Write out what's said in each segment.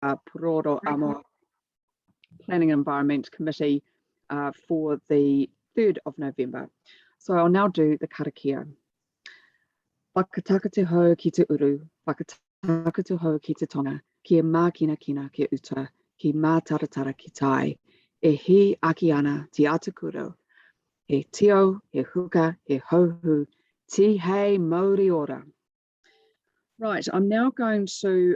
Pūroro Āmua Planning and Environment Committee for the 3rd of November. So I'll now do the karakia. Whakataka te hau ki te uru, whakataka te hau ki te tonga, ki e mākina kina ke uta, ki mā taratara ki tai, e hi aki ana te atakuro, he tio, he huka, he hohu, ti hei mauri ora. Right, I'm now going to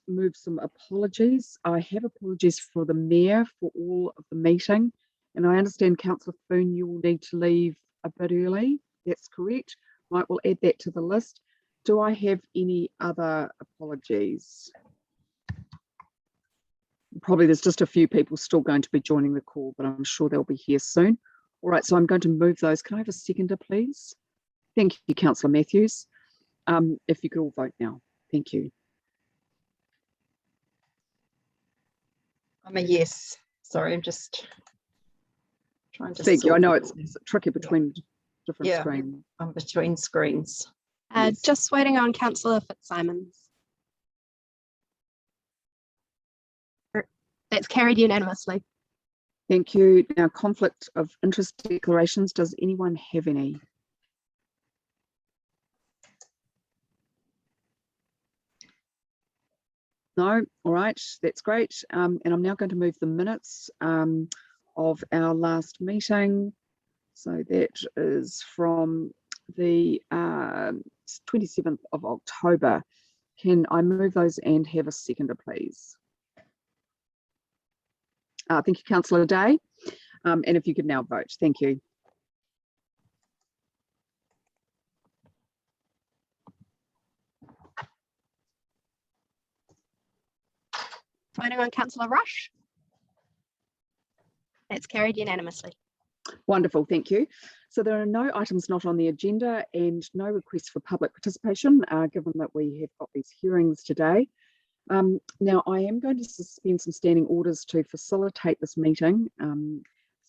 move some apologies. I have apologies for the Mayor for all of the meeting, and I understand Councillor Foon, you will need to leave a bit early. That's correct. Right, we'll add that to the list. Do I have any other apologies? Probably there's just a few people still going to be joining the call, but I'm sure they'll be here soon. All right, so I'm going to move those. Can I have a seconder, please? Thank you, Councillor Matthews. If you could all vote now. Thank you. I'm a yes. Sorry, I'm just trying to Thank you. I know it's tricky between different screens. I'm between screens. Yes. Just waiting on Councillor Fitzsimons. That's carried unanimously. Thank you. Now, conflict of interest declarations. Does anyone have any? No? All right, that's great. And I'm now going to move the minutes of our last meeting. So that is from the 27th of October. Can I move those and have a seconder, please? Thank you, Councillor Day. And if you could now vote, thank you. Voting on Councillor Rush. That's carried unanimously. Wonderful, thank you. So there are no items not on the agenda and no requests for public participation, given that we have got these hearings today. Now, I am going to suspend some standing orders to facilitate this meeting.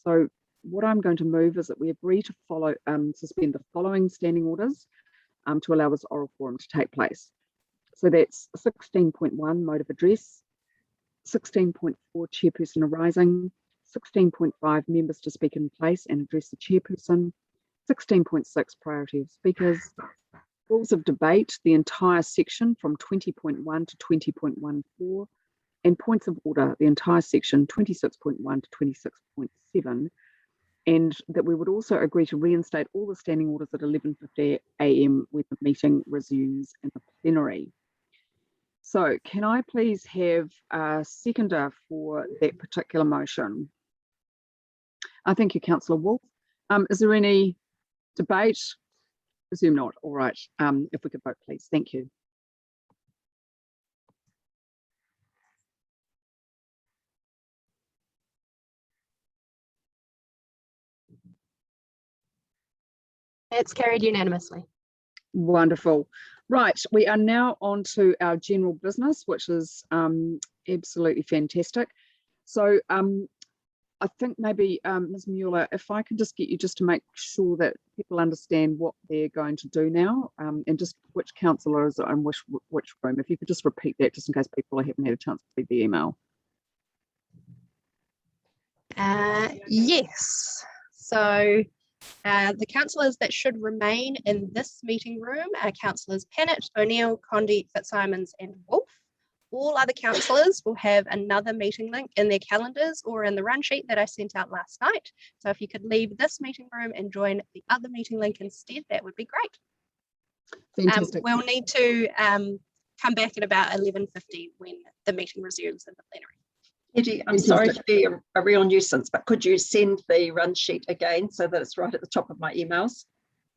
So what I'm going to move is that we agree to suspend the following standing orders to allow this oral forum to take place. So that's 16.1, mode of address, 16.4, chairperson arising, 16.5, members to speak in place and address the chairperson, 16.6, priority of speakers, rules of debate, the entire section from 20.1 to 20.14, and points of order, the entire section 26.1 to 26.7, and that we would also agree to reinstate all the standing orders at 11:50 AM when the meeting resumes in the plenary. So can I please have a seconder for that particular motion? Thank you, Councillor Wolf. Is there any debate? Presume not. All right. If we could vote, please. Thank you. It's carried unanimously. Wonderful. Right, we are now on to our general business, which is absolutely fantastic. So I think maybe Ms. Mueller, if I can just get you just to make sure that people understand what they're going to do now and just which councillor is in which room. If you could just repeat that just in case people haven't had a chance to read the email. Yes. So the councillors that should remain in this meeting room are councillors Pennant, O'Neill, Condy, Fitzsimons and Wolf. All other councillors will have another meeting link in their calendars or in the run sheet that I sent out last night. So if you could leave this meeting room and join the other meeting link instead, that would be great. Fantastic. We'll need to come back at about 11:50 when the meeting resumes in the plenary. Eddie, I'm sorry to be a real nuisance, but could you send the run sheet again so that it's right at the top of my emails?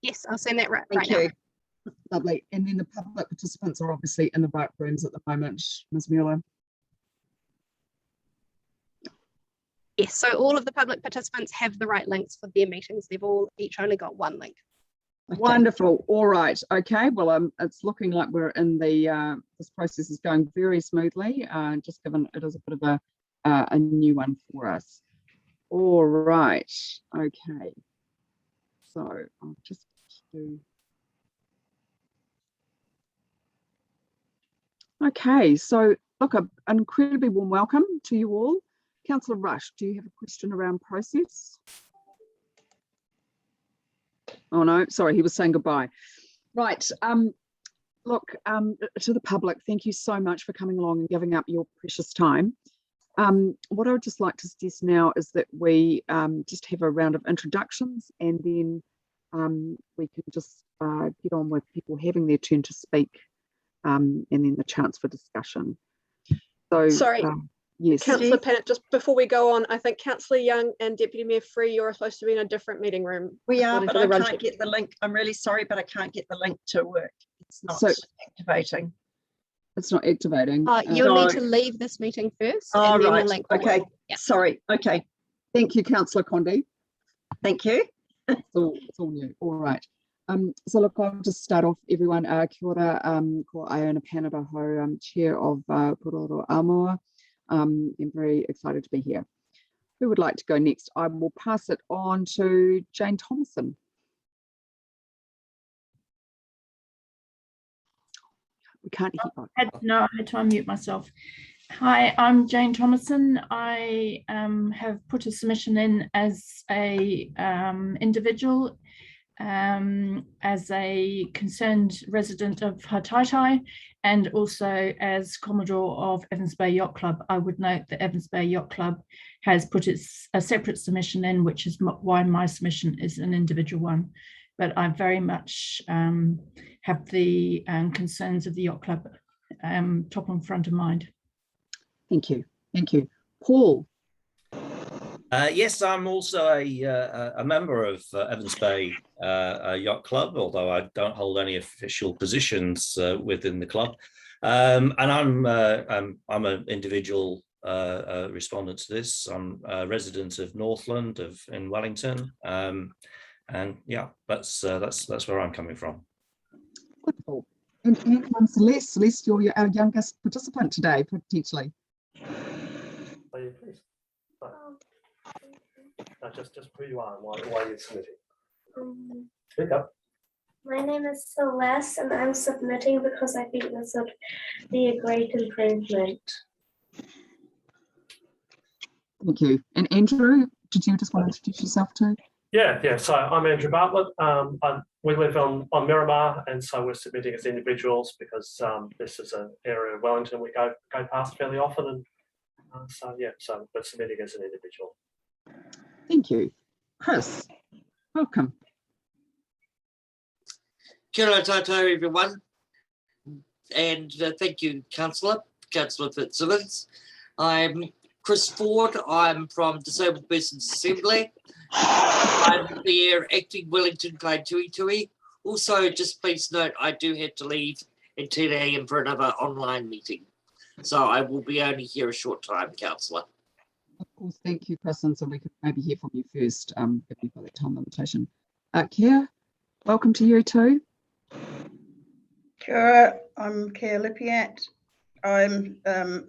Yes, I'll send that right Thank you. now. Lovely. And then the public participants are obviously in the right rooms at the moment, Ms. Mueller. Yes, so all of the public participants have the right links for their meetings. They've all each only got one link. Okay. Wonderful. All right. Okay. Well, it's looking like we're in the this process is going very smoothly. Just given it is a bit of a new one for us. All right. Okay. So I'll just do. Okay, so Look, an incredibly warm welcome to you all. Councillor Rush, do you have a question around process? Oh no, sorry, he was saying goodbye. Right, look, to the public, thank you so much for coming along and giving up your precious time. What I would just like to suggest now is that we just have a round of introductions, and then we can just get on with people having their turn to speak, and then the chance for discussion. So, sorry, yes, Councillor Pennant, just before we go on, I think Councillor Young and Deputy Mayor Free, you're supposed to be in a different meeting room. We are, according but to the I run can't sheet. get the link. I'm really sorry, but I can't get the link to work. It's not So- activating. it's not activating. You'll No. need to leave this meeting first, Oh, and then right. the link will Okay. work. Yeah. Sorry. Okay. Thank you, Councillor Condi. Thank you. It's all new. All right. So look, I'll just start off, everyone. Kia ora, ko Iona Panada ho, Chair of Pūroro Āmua. I'm very excited to be here. Who would like to go next? I will pass it on to Jane Thomason. We can't hear you. No, I had to unmute myself. Hi, I'm Jane Thomason. I have put a submission in as a individual, as a concerned resident of Taitai, and also as Commodore of Evans Bay Yacht Club. I would note that Evans Bay Yacht Club has put a separate submission in, which is why my submission is an individual one. But I very much have the concerns of the yacht club top and front of mind. Thank you. Thank you. Paul. Yes, I'm also a member of Evans Bay Yacht Club, although I don't hold any official positions within the club. And I'm an individual respondent to this. I'm a resident of Northland in Wellington, and yeah, that's where I'm coming from. Wonderful. And Celeste. Celeste, you're our youngest participant today, potentially. Are you please? No, just who you are and why you're submitting. Speak up. My name is Celeste, and I'm submitting because I think this would be a great improvement. Thank you. And Andrew, did you just want to introduce yourself too? Yeah. So I'm Andrew Bartlett. We live on Miramar, and so we're submitting as individuals because this is an area of Wellington we go past fairly often, and so we're submitting as an individual. Thank you. Chris, welcome. Kia ora tātou, everyone, and thank you, Councillor Fitzsimmons. I'm Chris Ford. I'm from Disabled Persons Assembly. I'm the acting Wellington Kaitui Tui. Also, just please note, I do have to leave at 10 a.m. for another online meeting, so I will be only here a short time, Councillor. Of course, thank you, Chris, and so we could maybe hear from you first, if you've got that time limitation. Kia, welcome to you too. Kia ora, I'm Kia Lipiat. I'm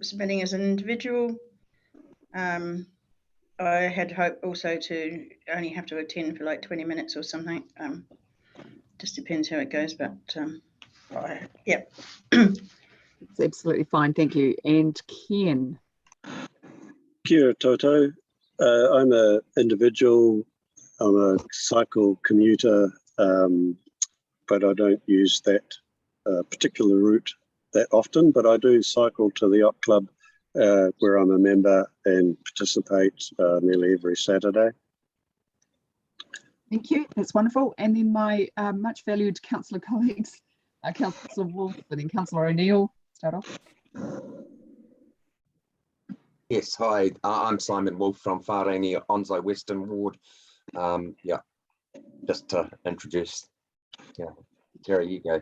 submitting as an individual. I had hoped also to only have to attend for like 20 minutes or something. Just depends how it goes, but yeah. It's absolutely fine, thank you. And Ken. Kia ora toto. I'm an individual. I'm a cycle commuter, but I don't use that particular route that often, but I do cycle to the yacht club where I'm a member and participate nearly every Saturday. Thank you, that's wonderful. And then my much valued councillor colleagues, Councillor Wolf and then Councillor O'Neill, start off. Yes, hi, I'm Simon Wolf from Whārangi, Onslow Western Ward. Yeah, just to introduce, yeah, Terry, you go.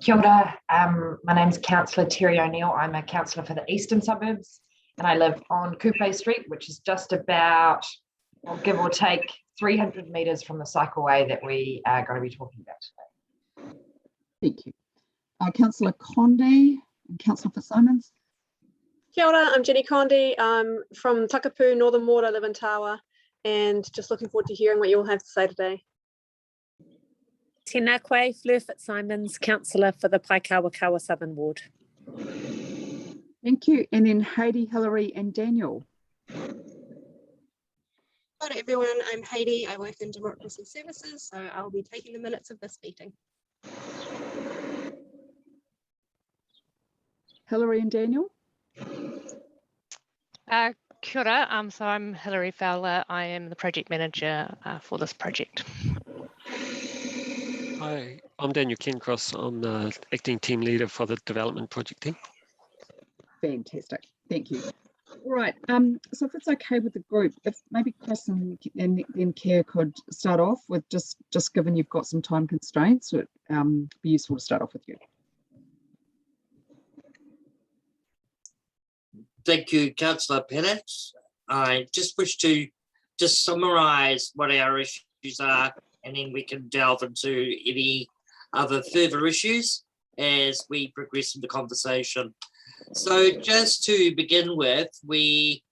Kia ora, my name's Councillor Terry O'Neill. I'm a councillor for the eastern suburbs and I live on Coupe Street, which is just about, well, give or take, 300 metres from the cycleway that we are going to be talking about today. Thank you. Councillor Condi and Councillor Fitzsimmons. Kia ora, I'm Jenny Condi. I'm from Takapū, Northern Ward. I live in Tawa, and just looking forward to hearing what you all have to say today. Tēnā koe, Fleur Fitzsimmons, councillor for the Paikawakawa Southern Ward. Thank you. And then Heidi, Hilary and Daniel. Hi everyone, I'm Heidi. I work in Democracy Services, so I'll be taking the minutes of this meeting. Hilary and Daniel. Kia ora. So I'm Hilary Fowler. I am the project manager for this project. Hi, I'm Daniel Kencross. I'm the acting team leader for the development project team. Fantastic. Thank you. All right. So if it's okay with the group, if maybe Chris and then Keir could start off with just given you've got some time constraints, it would be useful to start off with you. Thank you, Councillor Pennant. I just wish to just summarise what our issues are, and then we can delve into any other further issues as we progress in the conversation. So just to begin with, we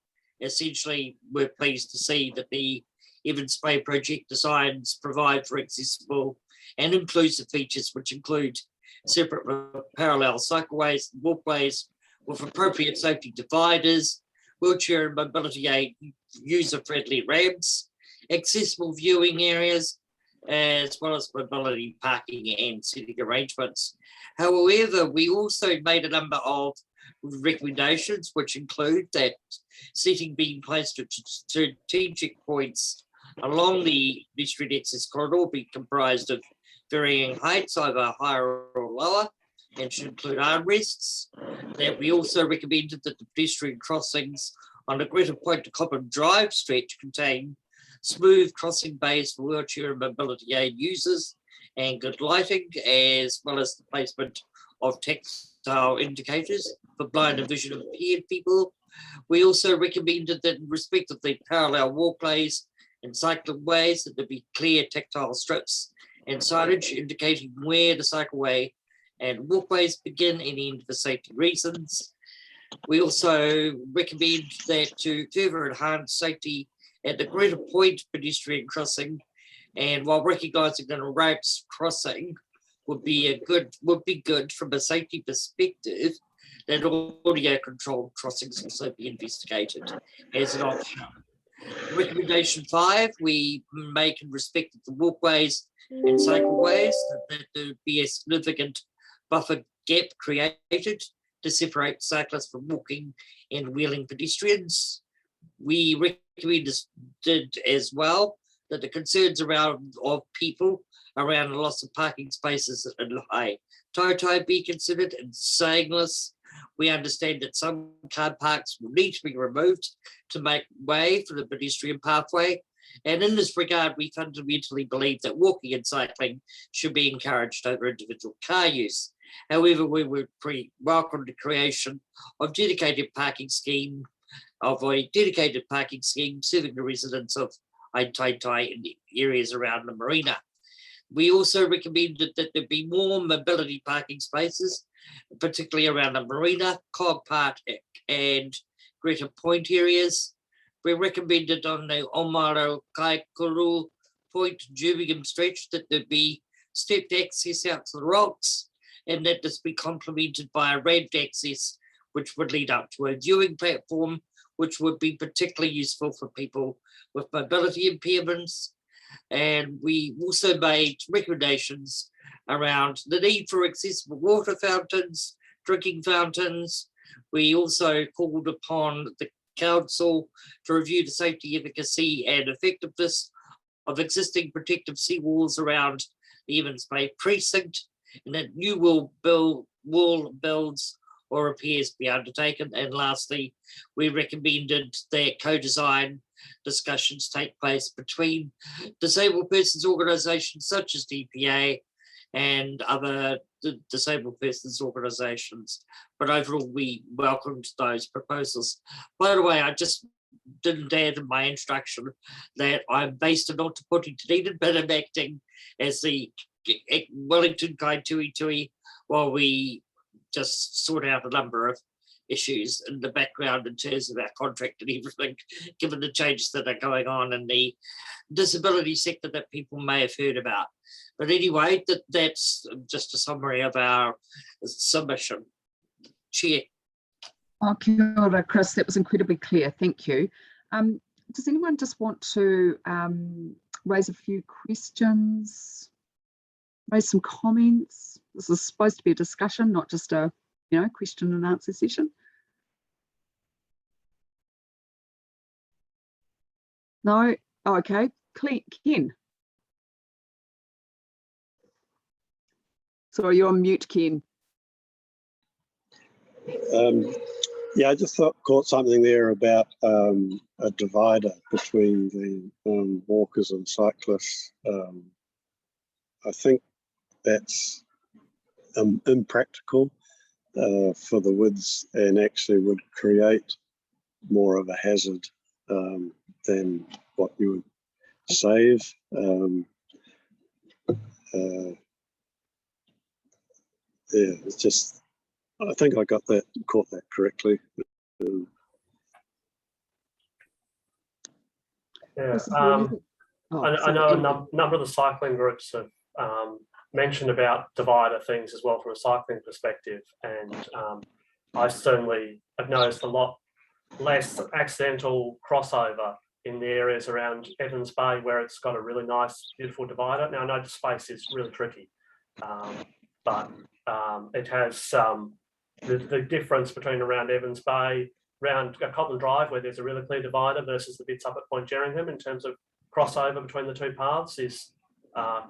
essentially were pleased to see that the Evans Bay project designs provide for accessible and inclusive features, which include separate parallel cycleways and walkways with appropriate safety dividers, wheelchair and mobility aid user-friendly ramps, accessible viewing areas, as well as mobility parking and seating arrangements. However, we also made a number of recommendations, which include that seating being placed at strategic points along the pedestrian access corridor be comprised of varying heights, either higher or lower, and should include armrests. That we also recommended that the pedestrian crossings on the Greater Point to Common Drive stretch contain smooth crossing bays for wheelchair and mobility aid users and good lighting, as well as the placement of tactile indicators for blind and visually impaired people. We also recommended that in respect of the parallel walkways and cycleways, that there be clear tactile strips and signage indicating where the cycleway and walkways begin and end for safety reasons. We also recommend that to further enhance safety at the Greater Point pedestrian crossing, and while recognising that a routes crossing would be good from a safety perspective, that audio controlled crossings also be investigated as an option. Recommendation 5, we make in respect of the walkways and cycleways that there be a significant buffer gap created to separate cyclists from walking and wheeling pedestrians. We recommended as well that the concerns of people around the loss of parking spaces in Taitai be considered. In saying this, we understand that some car parks will need to be removed to make way for the pedestrian pathway. And in this regard, we fundamentally believe that walking and cycling should be encouraged over individual car use. However, we would welcome the creation of a dedicated parking scheme serving the residents of Taitai in the areas around the marina. We also recommended that there be more mobility parking spaces, particularly around the marina, Cog Park and Greater Point areas. We recommended on the Āmua Kaikuru Point Birmingham stretch that there be stepped access out to the rocks, and that this be complemented by a ramped access which would lead up to a viewing platform, which would be particularly useful for people with mobility impairments. And we also made recommendations around the need for accessible water fountains, drinking fountains. We also called upon the council to review the safety, efficacy and effectiveness of existing protective seawalls around the Evans Bay precinct, and that new wall builds or repairs be undertaken. And lastly, we recommended that co-design discussions take place between disabled persons organisations such as DPA and other disabled persons organisations. But overall, we welcomed those proposals. By the way, I just didn't add in my introduction that I'm based in Ōtepoti, Dunedin, but I'm acting as the Wellington Kai Tui Tui while we just sort out a number of issues in the background in terms of our contract and everything, given the changes that are going on in the disability sector that people may have heard about. But anyway, that's just a summary of our submission. Chair. Oh, kia ora, Chris, that was incredibly clear. Thank you. Does anyone just want to raise a few questions, raise some comments? This is supposed to be a discussion, not just a question and answer session. No? Oh, okay. Ken. Sorry, you're on mute, Ken. Yeah, I just caught something there about a divider between the walkers and cyclists. I think that's impractical for the widths and actually would create more of a hazard than what you would save. Yeah, it's just, I think I caught that correctly. Yeah, I know a number of the cycling groups have mentioned about divider things as well from a cycling perspective, and I certainly have noticed a lot less accidental crossover in the areas around Evans Bay where it's got a really nice, beautiful divider. Now, I know the space is really tricky, but it has the difference between around Evans Bay, around Cobden Drive, where there's a really clear divider, versus the bits up at Point Jerringham in terms of crossover between the two paths is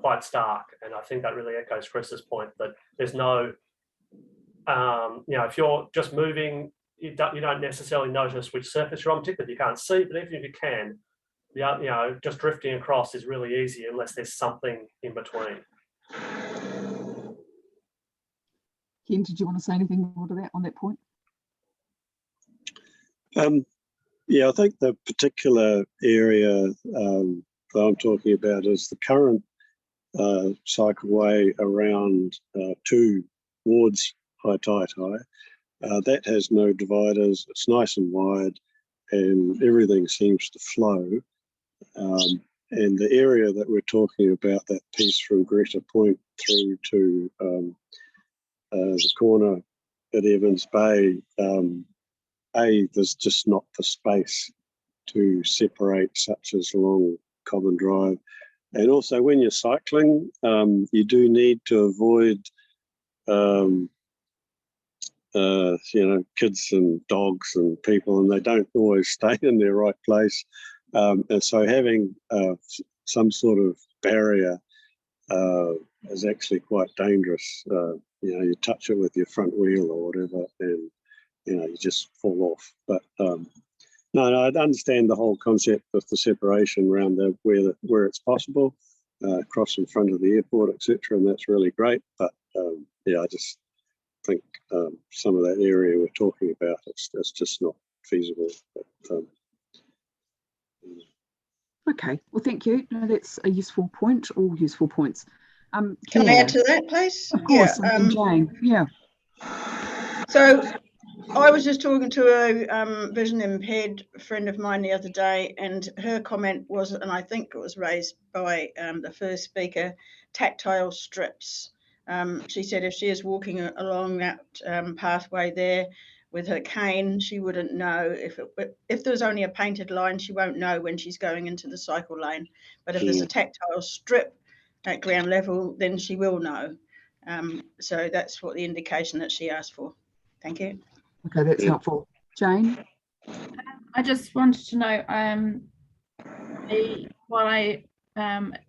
quite stark. And I think that really echoes Chris's point that there's no, if you're just moving, you don't necessarily notice which surface you're on, particularly if you can't see, but even if you can, just drifting across is really easy unless there's something in between. Ken, did you want to say anything more to that on that point? Yeah, I think the particular area that I'm talking about is the current cycleway around towards Taitai. That has no dividers. It's nice and wide, and everything seems to flow. And the area that we're talking about, that piece from Greta Point through to the corner at Evans Bay, there's just not the space to separate such as along Cobden Drive. And also when you're cycling, you do need to avoid kids and dogs and people, and they don't always stay in their right place. And so having some sort of barrier is actually quite dangerous. You touch it with your front wheel or whatever, and you just fall off. But no, I understand the whole concept of the separation around where it's possible, across in front of the airport, etc., and that's really great. But I just think some of that area we're talking about, it's just not feasible. But, okay, well, thank you. No, that's a useful point. All useful points. Can I add to that, please? Of course, Jane. Yeah. So I was just talking to a vision impaired friend of mine the other day, and her comment was, and I think it was raised by the first speaker, tactile strips. She said if she is walking along that pathway there with her cane, she wouldn't know if there's only a painted line, she won't know when she's going into the cycle lane. But if there's a tactile strip at ground level, then she will know. So that's what the indication that she asked for. Thank you. Okay, that's helpful. Jane? I just wanted to know, while I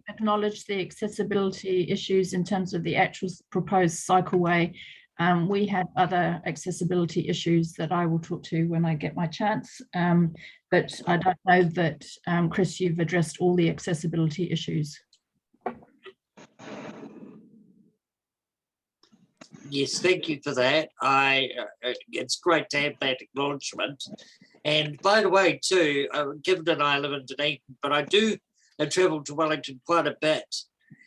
acknowledge the accessibility issues in terms of the actual proposed cycleway, we had other accessibility issues that I will talk to when I get my chance. But I don't know that, Chris, you've addressed all the accessibility issues. Yes, thank you for that. It's great to have that acknowledgement. And by the way, too, given that I live in Dunedin, but I do travel to Wellington quite a bit.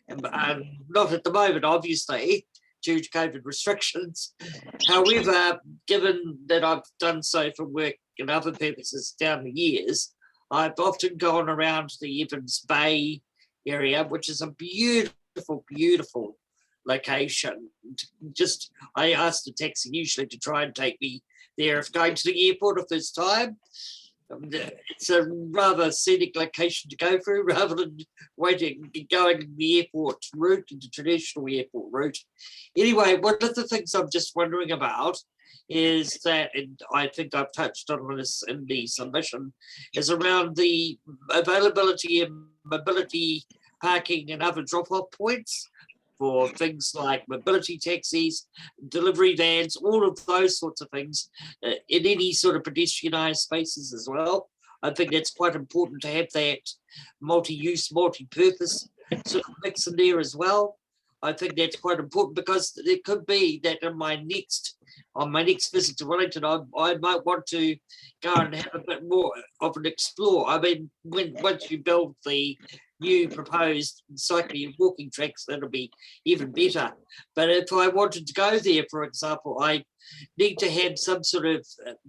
Not at the moment, obviously, due to COVID restrictions. However, given that I've done so for work and other purposes down the years, I've often gone around the Evans Bay area, which is a beautiful, beautiful location. I asked the taxi usually to try and take me there if going to the airport if there's time. It's a rather scenic location to go through rather than going the airport route, the traditional airport route. Anyway, one of the things I'm just wondering about is that, and I think I've touched on this in the submission, is around the availability and mobility parking and other drop-off points for things like mobility taxis, delivery vans, all of those sorts of things in any sort of pedestrianised spaces as well. I think that's quite important to have that multi-use, multi-purpose sort of mix in there as well. I think that's quite important because it could be that on my next visit to Wellington, I might want to go and have a bit more of an explore. I mean, once you build the new proposed cycling and walking tracks, that'll be even better. But if I wanted to go there, for example, I need to have some sort of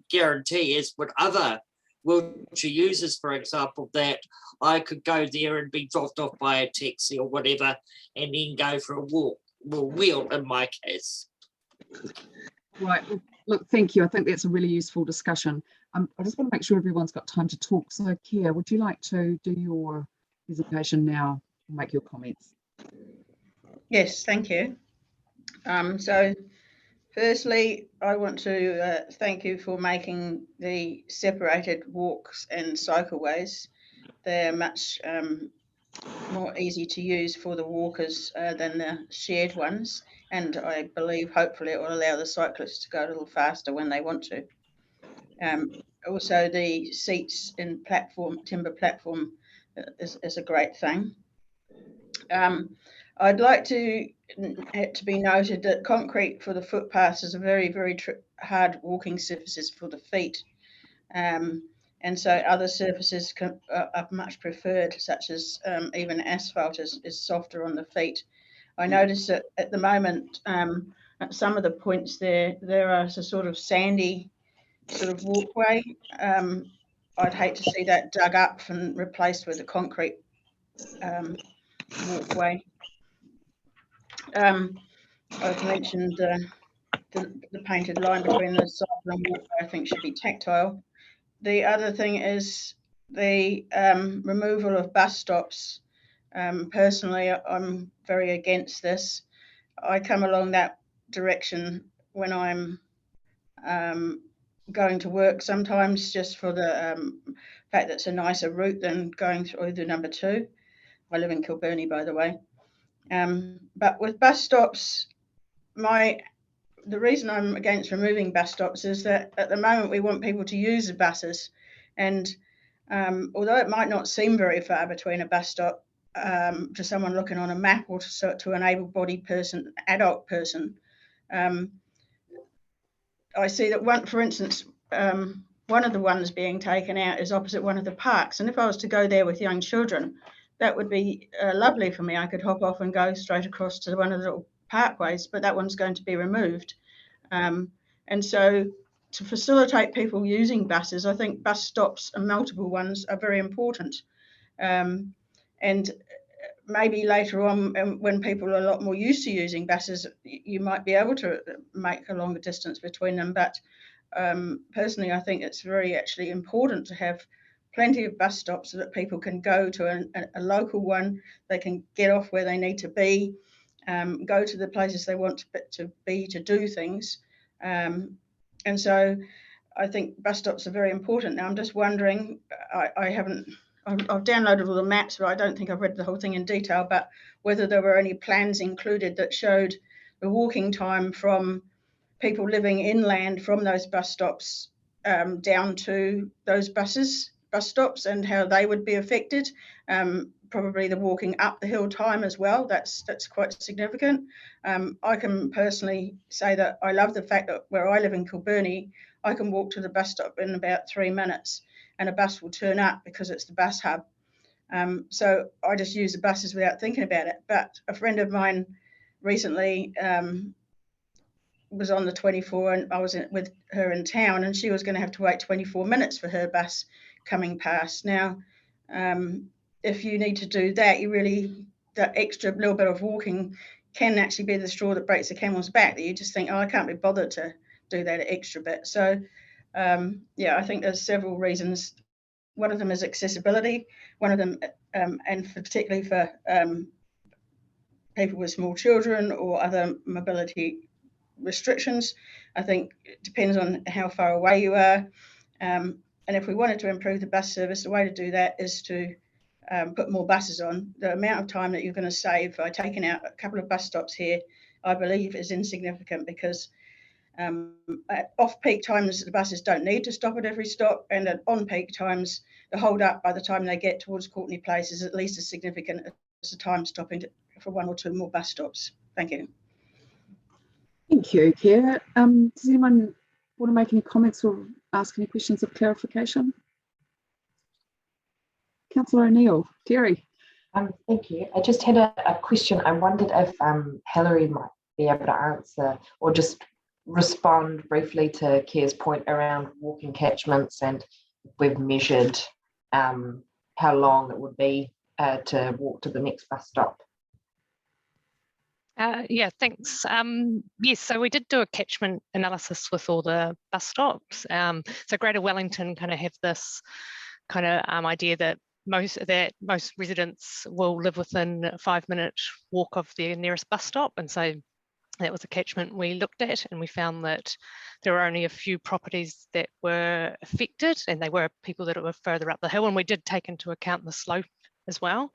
guarantee, as with other wheelchair users, for example, that I could go there and be dropped off by a taxi or whatever, and then go for a walk, well, wheel in my case. Right, look, thank you. I think that's a really useful discussion. I just want to make sure everyone's got time to talk. So, Keir, would you like to do your presentation now and make your comments? Yes, thank you. So firstly, I want to thank you for making the separated walks and cycleways. They're much more easy to use for the walkers than the shared ones. And I believe hopefully it will allow the cyclists to go a little faster when they want to. Also, the seats in timber platform is a great thing. I'd like to be noted that concrete for the footpaths is a very, very hard walking surfaces for the feet. And so other surfaces are much preferred, such as even asphalt is softer on the feet. I notice that at the moment, at some of the points there are a sort of sandy sort of walkway. I'd hate to see that dug up and replaced with a concrete walkway. I've mentioned the painted line between the cycle and walkway, I think should be tactile. The other thing is the removal of bus stops. Personally, I'm very against this. I come along that direction when I'm going to work, sometimes just for the fact that it's a nicer route than going through the number 2. I live in Kilburnie, by the way. But with bus stops, the reason I'm against removing bus stops is that at the moment we want people to use the buses, and although it might not seem very far between a bus stop to someone looking on a map or to an able-bodied person, adult person, I see that for instance, one of the ones being taken out is opposite one of the parks, and if I was to go there with young children, that would be lovely for me. I could hop off and go straight across to one of the little parkways, but that one's going to be removed. And so to facilitate people using buses, I think bus stops and multiple ones are very important. And maybe later on, when people are a lot more used to using buses, you might be able to make a longer distance between them. But personally, I think it's very actually important to have plenty of bus stops so that people can go to a local one, they can get off where they need to be, go to the places they want to be to do things. And so I think bus stops are very important. Now I'm just wondering, I've downloaded all the maps, but I don't think I've read the whole thing in detail, but whether there were any plans included that showed the walking time from people living inland from those bus stops down to those bus stops and how they would be affected. Probably the walking up the hill time as well, that's quite significant. I can personally say that I love the fact that where I live in Kilburnie, I can walk to the bus stop in about 3 minutes and a bus will turn up because it's the bus hub. So I just use the buses without thinking about it. But a friend of mine recently was on the 24 and I was with her in town and she was going to have to wait 24 minutes for her bus coming past. Now, if you need to do that, that extra little bit of walking can actually be the straw that breaks the camel's back, that you just think, oh, I can't be bothered to do that extra bit. So yeah, I think there's several reasons. One of them is accessibility. One of them, and particularly for people with small children or other mobility restrictions, I think it depends on how far away you are. And if we wanted to improve the bus service, the way to do that is to put more buses on. The amount of time that you're going to save by taking out a couple of bus stops here, I believe, is insignificant, because at off-peak times, the buses don't need to stop at every stop, and at on-peak times, the hold-up by the time they get towards Courtney Place is at least as significant as the time stopping for one or two more bus stops. Thank you. Thank you, Chair. Does anyone want to make any comments or ask any questions of clarification? Councillor O'Neill. Terry. Thank you. I just had a question. I wondered if Hilary might be able to answer or just respond briefly to Kier's point around walking catchments, and we've measured how long it would be to walk to the next bus stop. Yeah, thanks. Yes, so we did do a catchment analysis with all the bus stops. So Greater Wellington kind of have this kind of idea that most residents will live within a 5-minute walk of their nearest bus stop, and so that was a catchment we looked at, and we found that there were only a few properties that were affected, and they were people that were further up the hill, and we did take into account the slope as well.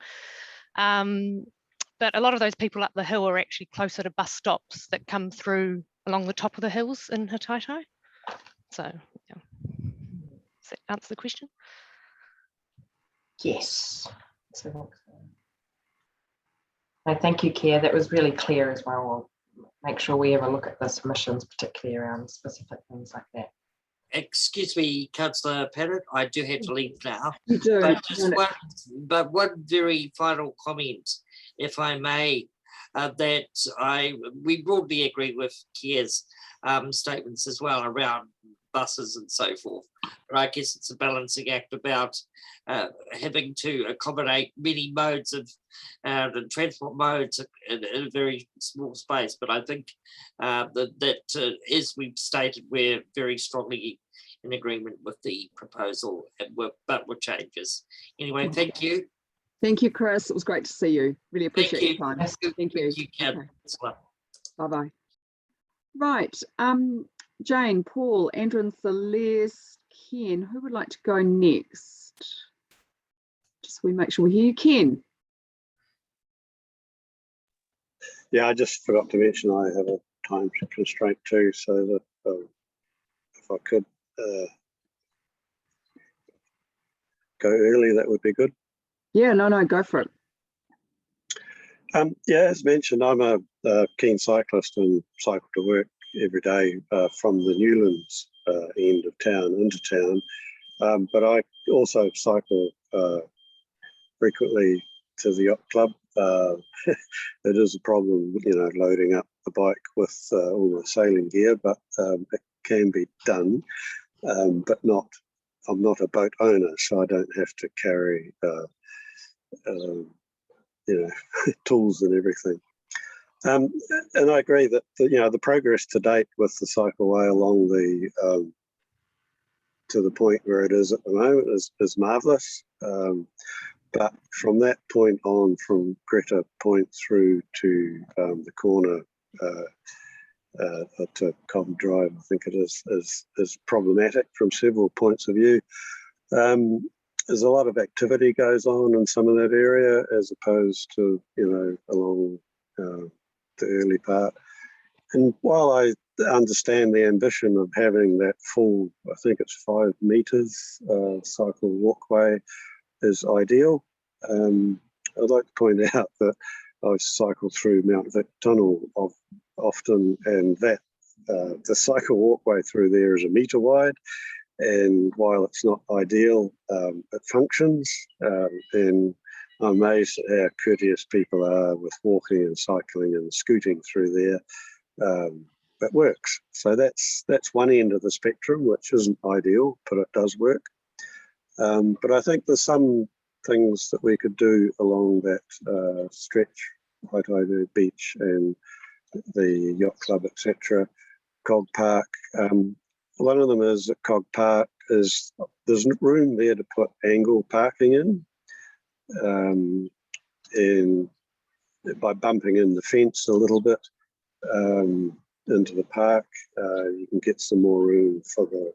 But a lot of those people up the hill are actually closer to bus stops that come through along the top of the hills in Taitai. So, yeah. Does that answer the question? Yes. So, no, thank you, Kier. That was really clear as well. We'll make sure we have a look at the submissions, particularly around specific things like that. Excuse me, Councillor Pennant, I do have to leave now. You do. But just one very final comment, if I may, that we broadly agree with Kier's statements as well around buses and so forth. But I guess it's a balancing act about having to accommodate many modes of the transport modes in a very small space. But I think that as we've stated, we're very strongly in agreement with the proposal, but with changes. Anyway, thank you. Thank you, Chris. It was great to see you. Really appreciate your time. Thank you. Okay. Bye-bye. Right. Jane, Paul, Andrew and Celeste, Ken, who would like to go next? Just so we make sure we hear you, Ken. Yeah, I just forgot to mention I have a time constraint too, so that if I could go early, that would be good. Yeah, no, go for it. Yeah, as mentioned, I'm a keen cyclist and cycle to work every day from the Newlands end of town into town, but I also cycle frequently to the yacht club. It is a problem, loading up the bike with all the sailing gear, but it can be done. But I'm not a boat owner, so I don't have to carry tools and everything. And I agree that the progress to date with the cycleway along the to the point where it is at the moment is marvellous. But from that point on, from Greta Point through to the corner to Cobb Drive, I think it is problematic from several points of view. There's a lot of activity goes on in some of that area as opposed to, along the early part. And while I understand the ambition of having that full, I think it's 5 metres cycle walkway is ideal, I'd like to point out that I cycle through Mount Vic Tunnel often, and that the cycle walkway through there is 1 metre wide. And while it's not ideal, it functions. And I'm amazed at how courteous people are with walking and cycling and scooting through there. It works. So that's one end of the spectrum, which isn't ideal, but it does work. But I think there's some things that we could do along that stretch, Taitai Beach and the yacht club, etc., Cog Park. One of them is at Cog Park is there's room there to put angle parking in, and by bumping in the fence a little bit into the park, you can get some more room for the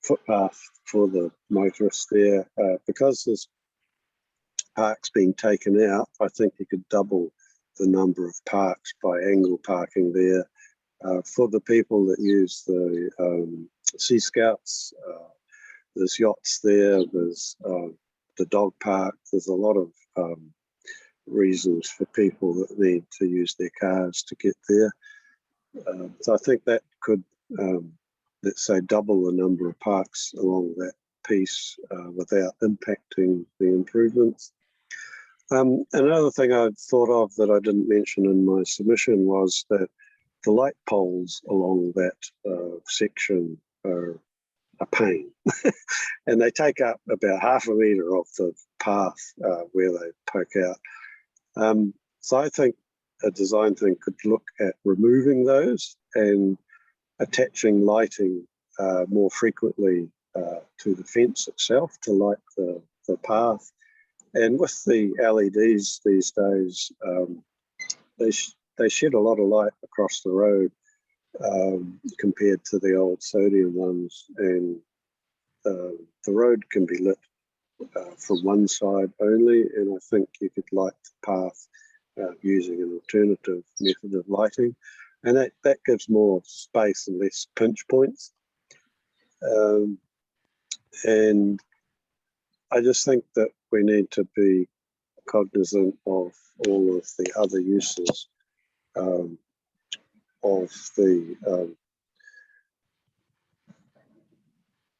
footpath for the motorists there. Because this park's been taken out, I think you could double the number of parks by angle parking there. For the people that use the Sea Scouts, there's yachts there, there's the dog park, there's a lot of reasons for people that need to use their cars to get there. So I think that could, let's say, double the number of parks along that piece without impacting the improvements. Another thing I thought of that I didn't mention in my submission was that the light poles along that section are a pain. And they take up about half a metre of the path where they poke out. So I think a design thing could look at removing those and attaching lighting more frequently to the fence itself to light the path. And with the LEDs these days, they shed a lot of light across the road compared to the old sodium ones, and the road can be lit from one side only, and I think you could light the path using an alternative method of lighting, and that gives more space and less pinch points. And I just think that we need to be cognizant of all of the other uses of the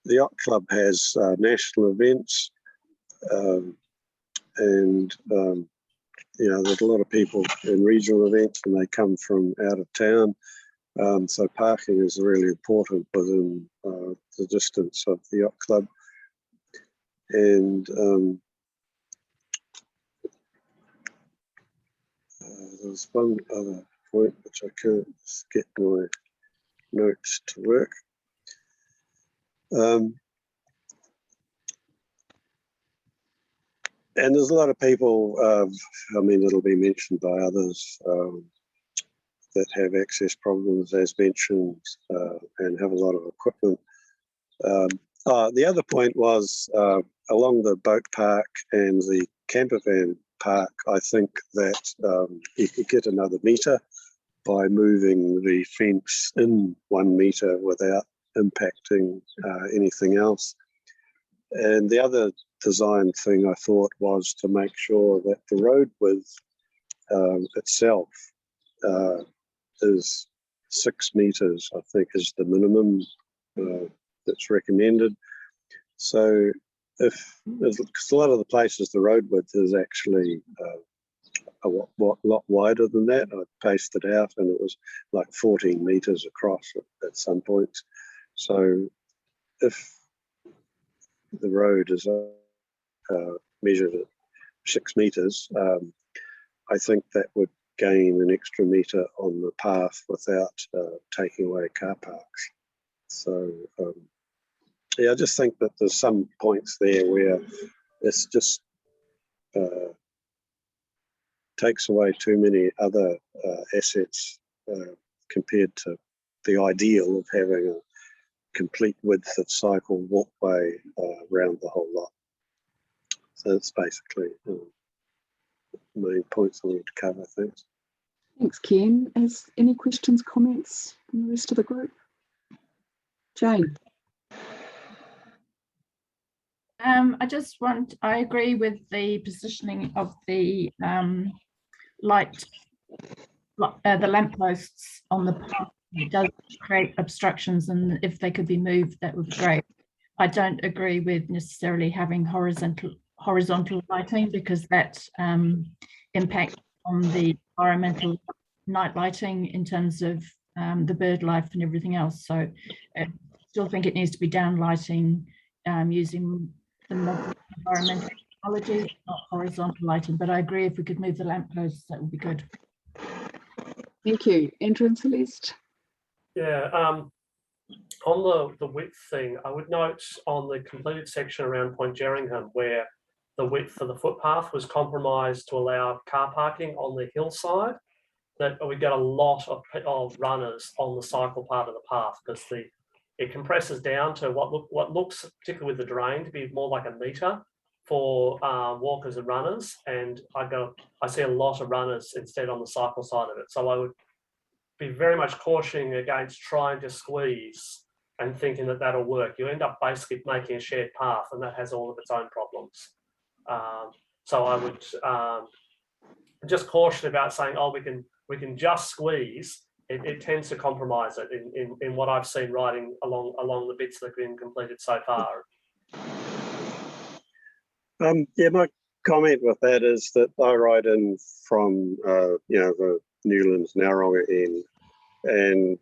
yacht club has national events, and you know, there's a lot of people in regional events and they come from out of town, so parking is really important within the distance of the yacht club. And there's one other point which I can't get my notes to work. And there's a lot of people, I mean, it'll be mentioned by others, that have access problems, as mentioned, and have a lot of equipment. The other point was along the boat park and the camper van park, I think that you could get another metre by moving the fence in 1 metre without impacting anything else. And the other design thing I thought was to make sure that the road width itself is 6 metres, I think is the minimum that's recommended. So because a lot of the places the road width is actually a lot wider than that. I paced it out and it was like 14 metres across at some points. So if the road is measured at 6 metres, I think that would gain an extra metre on the path without taking away car parks. So yeah, I just think that there's some points there where it's just takes away too many other assets compared to the ideal of having a complete width of cycle walkway around the whole lot. So that's basically the main points I wanted to cover. Thanks. Thanks, Ken. Any questions, comments from the rest of the group? Jane. I agree with the positioning of the light, the lampposts on the path. It does create obstructions, and if they could be moved, that would be great. I don't agree with necessarily having horizontal lighting, because that impacts on the environmental night lighting in terms of the bird life and everything else. So I still think it needs to be down lighting using the modern environmental technology, not horizontal lighting. But I agree, if we could move the lampposts, that would be good. Thank you. Andrew and Celeste. Yeah, on the width thing, I would note on the completed section around Point Jerringham where the width of the footpath was compromised to allow car parking on the hillside, that we get a lot of runners on the cycle part of the path because it compresses down to what looks, particularly with the drain, to be more like a metre for walkers and runners. And I see a lot of runners instead on the cycle side of it. So I would be very much cautioning against trying to squeeze and thinking that that'll work. You end up basically making a shared path, and that has all of its own problems. So I would just caution about saying, oh, we can just squeeze. It tends to compromise it in what I've seen riding along the bits that have been completed so far. Yeah, my comment with that is that I ride in from the Newlands Narrower end, and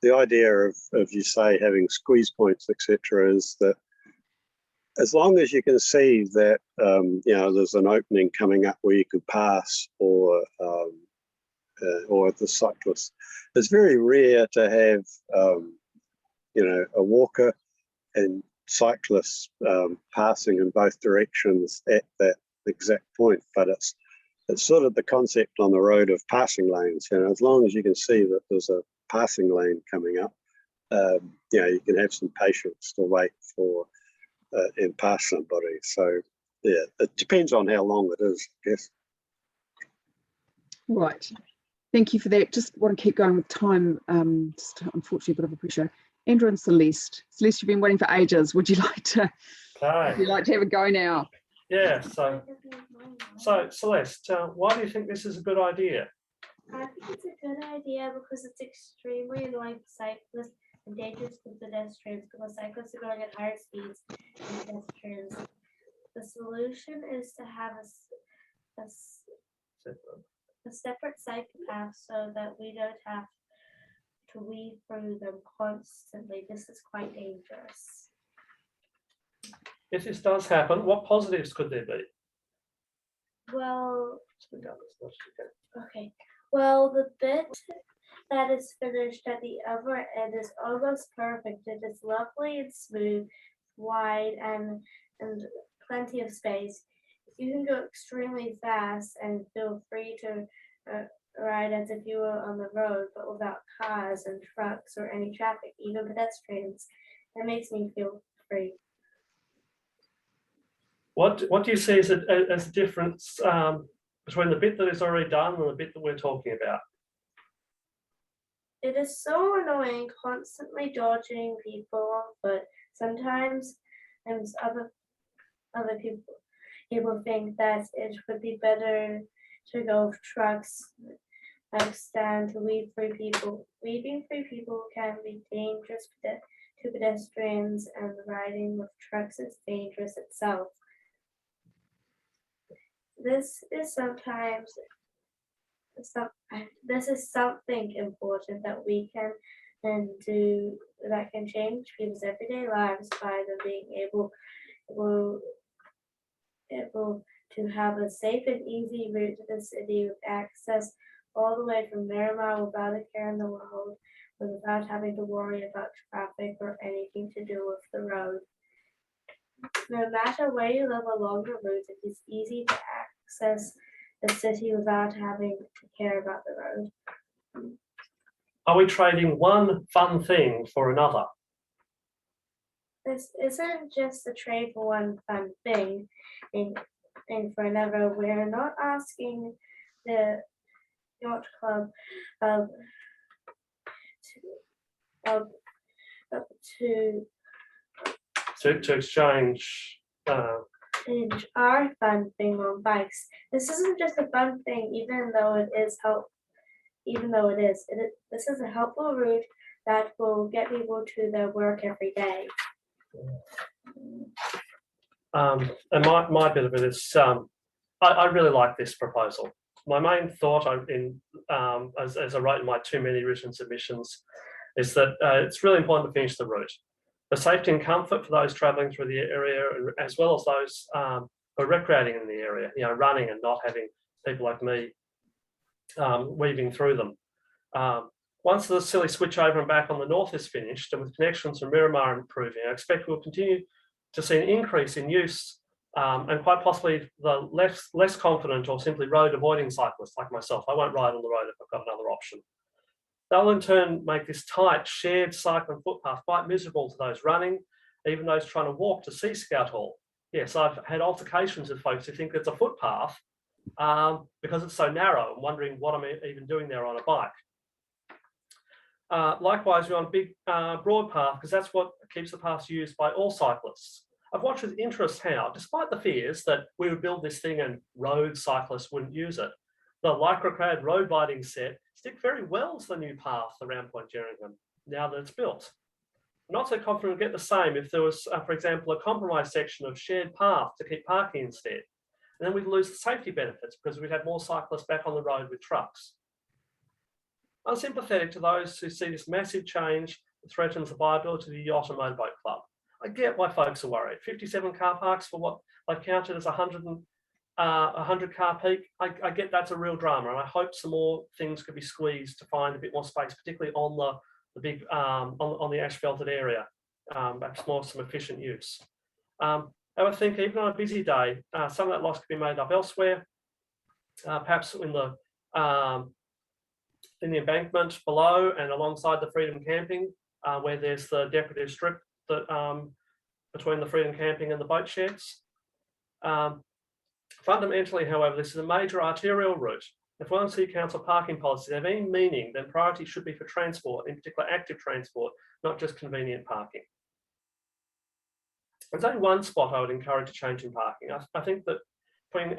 the idea of you say having squeeze points, etc., is that as long as you can see that there's an opening coming up where you could pass, or the cyclist, it's very rare to have a walker and cyclists passing in both directions at that exact point. But it's sort of the concept on the road of passing lanes. As long as you can see that there's a passing lane coming up, you can have some patience to wait for and pass somebody. So yeah, it depends on how long it is, I guess. Right. Thank you for that. Just want to keep going with time. Just unfortunately a bit of a pressure. Andrew and Celeste. Celeste, you've been waiting for ages. Would you like to have a go now? Yeah, so Celeste, why do you think this is a good idea? I think it's a good idea because it's extremely annoying for cyclists and dangerous for pedestrians because cyclists are going at higher speeds than pedestrians. The solution is to have a separate cycle path so that we don't have to weave through them constantly. This is quite dangerous. If this does happen, what positives could there be? Well, okay. Well, the bit that is finished at the other end is almost perfect. It is lovely and smooth, wide, and plenty of space. You can go extremely fast and feel free to ride as if you were on the road, but without cars and trucks or any traffic, even pedestrians. That makes me feel free. What do you see as a difference between the bit that is already done and the bit that we're talking about? It is so annoying constantly dodging people, but sometimes other people think that it would be better to go with trucks than to weave through people. Weaving through people can be dangerous to pedestrians, and riding with trucks is dangerous itself. This is something important that we can do that can change people's everyday lives by them being able to have a safe and easy route to the city with access all the way from Miramar without a care in the world, without having to worry about traffic or anything to do with the road. No matter where you live along the route, it is easy to access the city without having to care about the road. Are we trading one fun thing for another? This isn't just a trade for one fun thing and for another. We're not asking the yacht club to exchange our fun thing on bikes. This isn't just a fun thing, even though it is. This is a helpful route that will get people to their work every day. And my bit of it is, I really like this proposal. My main thought as I wrote in my too many written submissions is that it's really important to finish the route. The safety and comfort for those travelling through the area, as well as those who are recreating in the area, running and not having people like me weaving through them. Once the silly switch over and back on the north is finished, and with connections from Miramar improving, I expect we'll continue to see an increase in use and quite possibly the less confident or simply road avoiding cyclists like myself. I won't ride on the road if I've got another option. They'll in turn make this tight shared cycling footpath quite miserable to those running, even those trying to walk to Sea Scout Hall. Yes, I've had altercations with folks who think it's a footpath because it's so narrow and wondering what I'm even doing there on a bike. Likewise, we're on a big broad path because that's what keeps the path used by all cyclists. I've watched with interest how, despite the fears that we would build this thing and road cyclists wouldn't use it, the lycra-clad road lighting set stick very well to the new path around Point Jerningham now that it's built. I'm not so confident we'll get the same if there was, for example, a compromised section of shared path to keep parking instead. And then we'd lose the safety benefits because we'd have more cyclists back on the road with trucks. I'm sympathetic to those who see this massive change that threatens the viability of the Yacht and Motorboat Club. I get why folks are worried. 57 car parks for what I've counted as 100 car peak. I get that's a real drama, and I hope some more things could be squeezed to find a bit more space, particularly on the big on the asphalted area, perhaps more some efficient use. I would think even on a busy day, some of that loss could be made up elsewhere, perhaps in the embankment below and alongside the Freedom Camping, where there's the decorative strip that between the Freedom Camping and the boat sheds. Fundamentally, however, this is a major arterial route. If Wellington City Council parking policies have any meaning, then priority should be for transport, in particular active transport, not just convenient parking. There's only one spot I would encourage a change in parking. I think that putting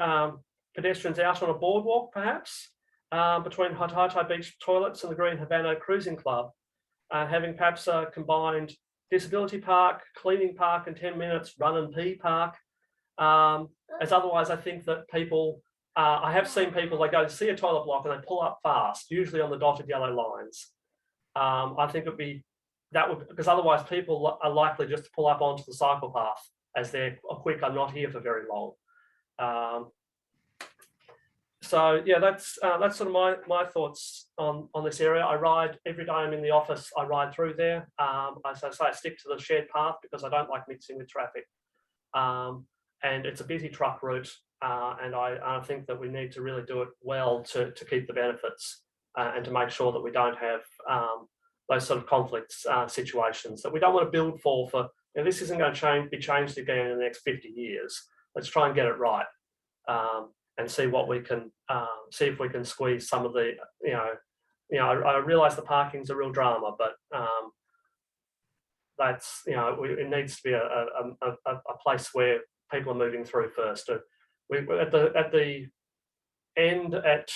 pedestrians out on a boardwalk, perhaps, between Taitai Beach toilets and the Green Havana Cruising Club, having perhaps a combined disability park, cleaning park in 10 minutes, run and pee park. As otherwise, I think that people, I have seen people, they go to see a toilet block and they pull up fast, usually on the dotted yellow lines. I think because otherwise people are likely just to pull up onto the cycle path as they're quick, are not here for very long. So yeah, that's sort of my thoughts on this area. I ride every day I'm in the office, I ride through there. As I say, I stick to the shared path because I don't like mixing with traffic. And it's a busy truck route. And I think that we need to really do it well to keep the benefits and to make sure that we don't have those sort of conflicts situations that we don't want to build for, this isn't going to be changed again in the next 50 years. Let's try and get it right. And see what we can see if we can squeeze some of the, I realise the parking's a real drama, but that's, it needs to be a place where people are moving through first. At the end at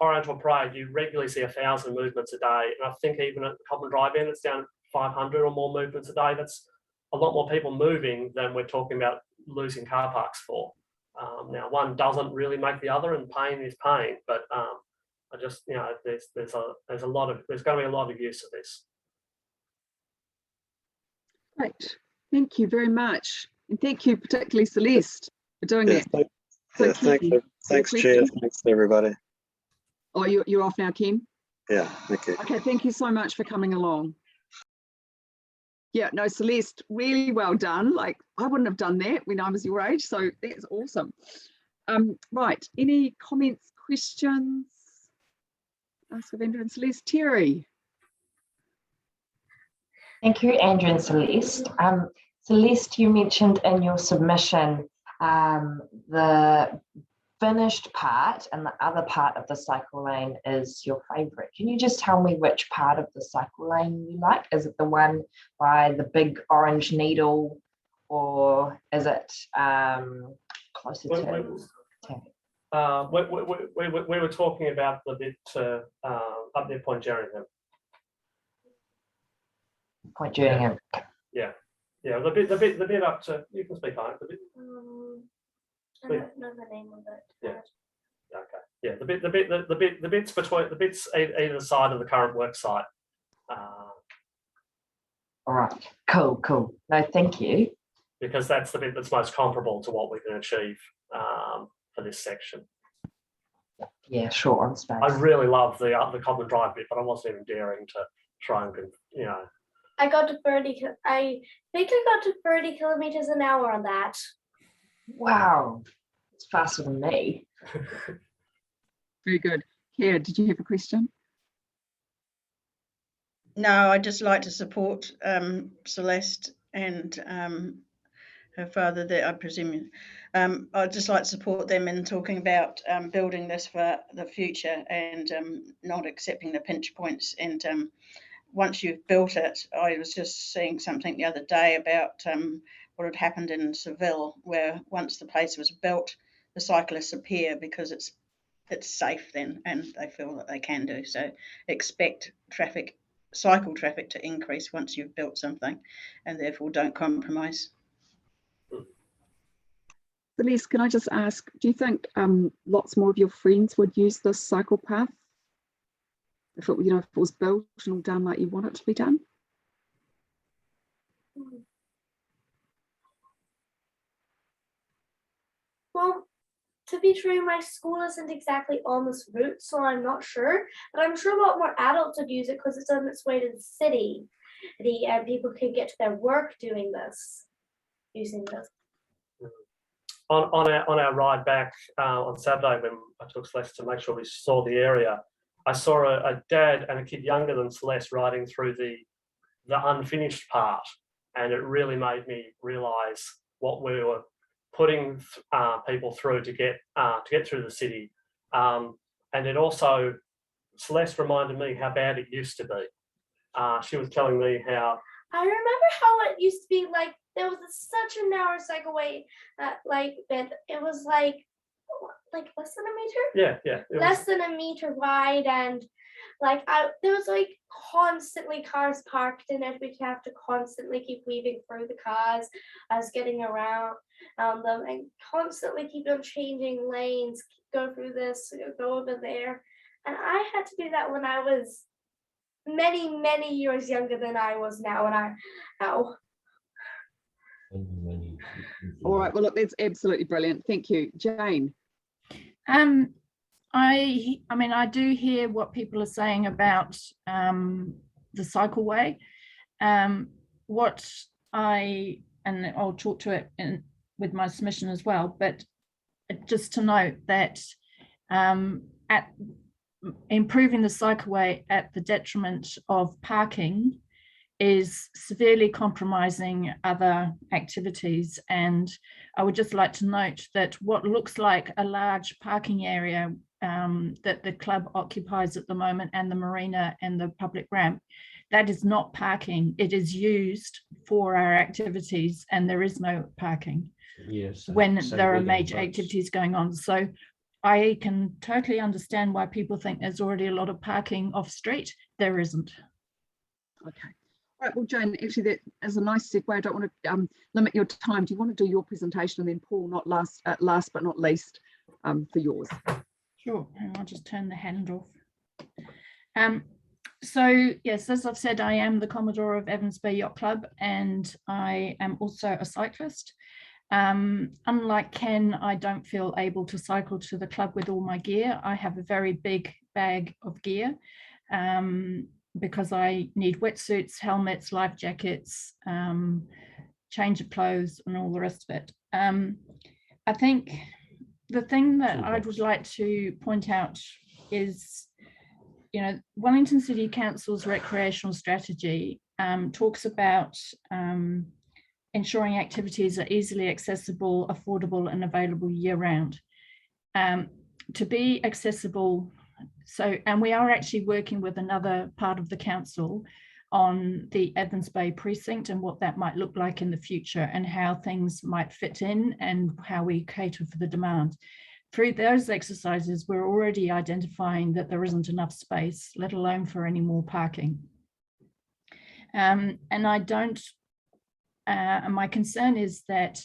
Oriental Parade, you regularly see 1,000 movements a day, and I think even at the Common Drive end, it's down 500 or more movements a day. That's a lot more people moving than we're talking about losing car parks for. Now, one doesn't really make the other, and pain is pain. But I just, there's going to be a lot of use of this. Great, thank you very much, and thank you particularly Celeste for doing that. Thanks, Chair. Thanks everybody. Oh, you're off now, Ken? Yeah, thank you. Okay, thank you so much for coming along. Yeah, no, Celeste, really well done. Like, I wouldn't have done that when I was your age, so that's awesome. Right, any comments, questions? Ask of Andrew and Celeste. Terry. Thank you, Andrew and Celeste. Celeste, you mentioned in your submission the finished part and the other part of the cycle lane is your favourite. Can you just tell me which part of the cycle lane you like? Is it the one by the big orange needle, or is it closer to? We were talking about the bit up near Point Jerningham. Point Jerningham. Yeah, the bit up to, you can speak on it. The bit. I don't know the name of it. Yeah. Okay. Yeah. The bits between the bits either side of the current work site. All right. Cool. No, thank you. Because that's the bit that's most comparable to what we can achieve for this section. Yeah, short on space. I really love the common drive bit, but I wasn't even daring to try and, you know. I got to 30. I think I got to 30 kilometers an hour on that. Wow, it's faster than me. Very good. Here, did you have a question? No, I'd just like to support Celeste and her father there, I presume. I'd just like to support them in talking about building this for the future and not accepting the pinch points. And once you've built it, I was just seeing something the other day about what had happened in Seville, where once the place was built, the cyclists appear because it's safe then, and they feel that they can do so. Expect cycle traffic to increase once you've built something, and therefore don't compromise. Celeste, can I just ask, do you think lots more of your friends would use this cycle path if it, if it was built and all done like you want it to be done? Well, to be true, my school isn't exactly on this route, so I'm not sure. But I'm sure a lot more adults would use it because it's on its way to the city. And people could get to their work doing this, using this. On our ride back on Saturday, when I took Celeste to make sure we saw the area, I saw a dad and a kid younger than Celeste riding through the unfinished part, and it really made me realise what we were putting people through to get through the city. And it also, Celeste reminded me how bad it used to be. She was telling me how. I remember how it used to be like there was such a narrow cycleway, like that it was like less than a meter. Yeah. Less than a meter wide, and like there was like constantly cars parked in it. We'd have to constantly keep weaving through the cars, as getting around them, and constantly keep on changing lanes, go through this, go over there. And I had to do that when I was many years younger than I was now. And now. All right, well, look, that's absolutely brilliant. Thank you. Jane. I mean, I do hear what people are saying about the Cycleway. And I'll talk to it with my submission as well, but just to note that at improving the Cycleway at the detriment of parking is severely compromising other activities. And I would just like to note that what looks like a large parking area that the club occupies at the moment, and the marina and the public ramp, that is not parking. It is used for our activities, and there is no parking when there are major activities going on. So I can totally understand why people think there's already a lot of parking off street. There isn't. Okay. All right, well, Jane, actually that is a nice segue. I don't want to limit your time. Do you want to do your presentation, and then Paul, not last but not least, for yours? Sure, and I'll just turn the hand off. So yes, as I've said, I am the Commodore of Evans Bay Yacht Club, and I am also a cyclist. Unlike Ken, I don't feel able to cycle to the club with all my gear. I have a very big bag of gear because I need wetsuits, helmets, life jackets, change of clothes, and all the rest of it. I think the thing that I would like to point out is, Wellington City Council's recreational strategy talks about ensuring activities are easily accessible, affordable, and available year-round. To be accessible, and we are actually working with another part of the council on the Evans Bay precinct and what that might look like in the future, and how things might fit in and how we cater for the demand. Through those exercises, we're already identifying that there isn't enough space, let alone for any more parking. And I don't, my concern is that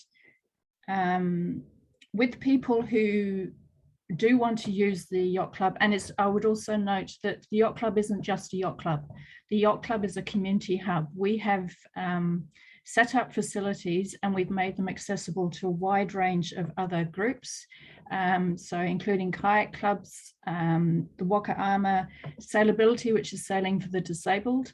with people who do want to use the yacht club, and I would also note that the yacht club isn't just a yacht club. The yacht club is a community hub. We have set up facilities, and we've made them accessible to a wide range of other groups. So including kayak clubs, the Waka Āmua, Sailability, which is sailing for the disabled.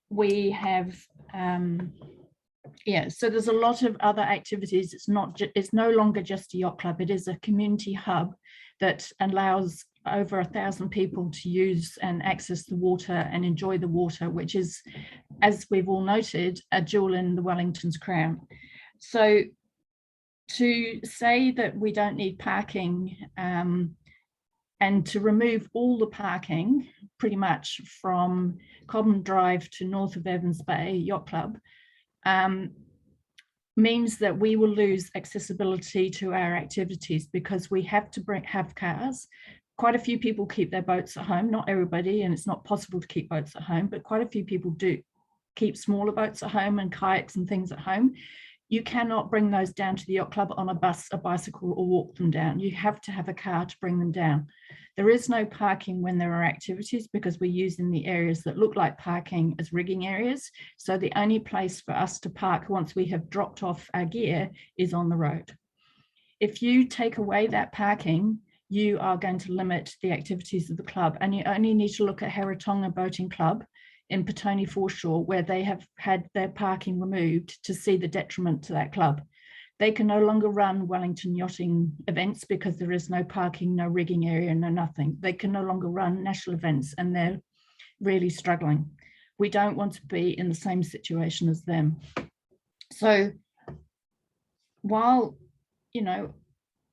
We have, so there's a lot of other activities. It's no longer just a yacht club. It is a community hub that allows over 1,000 people to use and access the water and enjoy the water, which is, as we've all noted, a jewel in the Wellington's crown. So to say that we don't need parking and to remove all the parking pretty much from Cobham Drive to north of Evans Bay Yacht Club means that we will lose accessibility to our activities, because we have to have cars. Quite a few people keep their boats at home, not everybody, and it's not possible to keep boats at home, but quite a few people do keep smaller boats at home and kayaks and things at home. You cannot bring those down to the yacht club on a bus, a bicycle, or walk them down. You have to have a car to bring them down. There is no parking when there are activities, because we're using the areas that look like parking as rigging areas. So the only place for us to park once we have dropped off our gear is on the road. If you take away that parking, you are going to limit the activities of the club, and you only need to look at Heratonga Boating Club in Petone Foreshore, where they have had their parking removed, to see the detriment to that club. They can no longer run Wellington yachting events because there is no parking, no rigging area, no nothing. They can no longer run national events, and they're really struggling. We don't want to be in the same situation as them. So while, you know,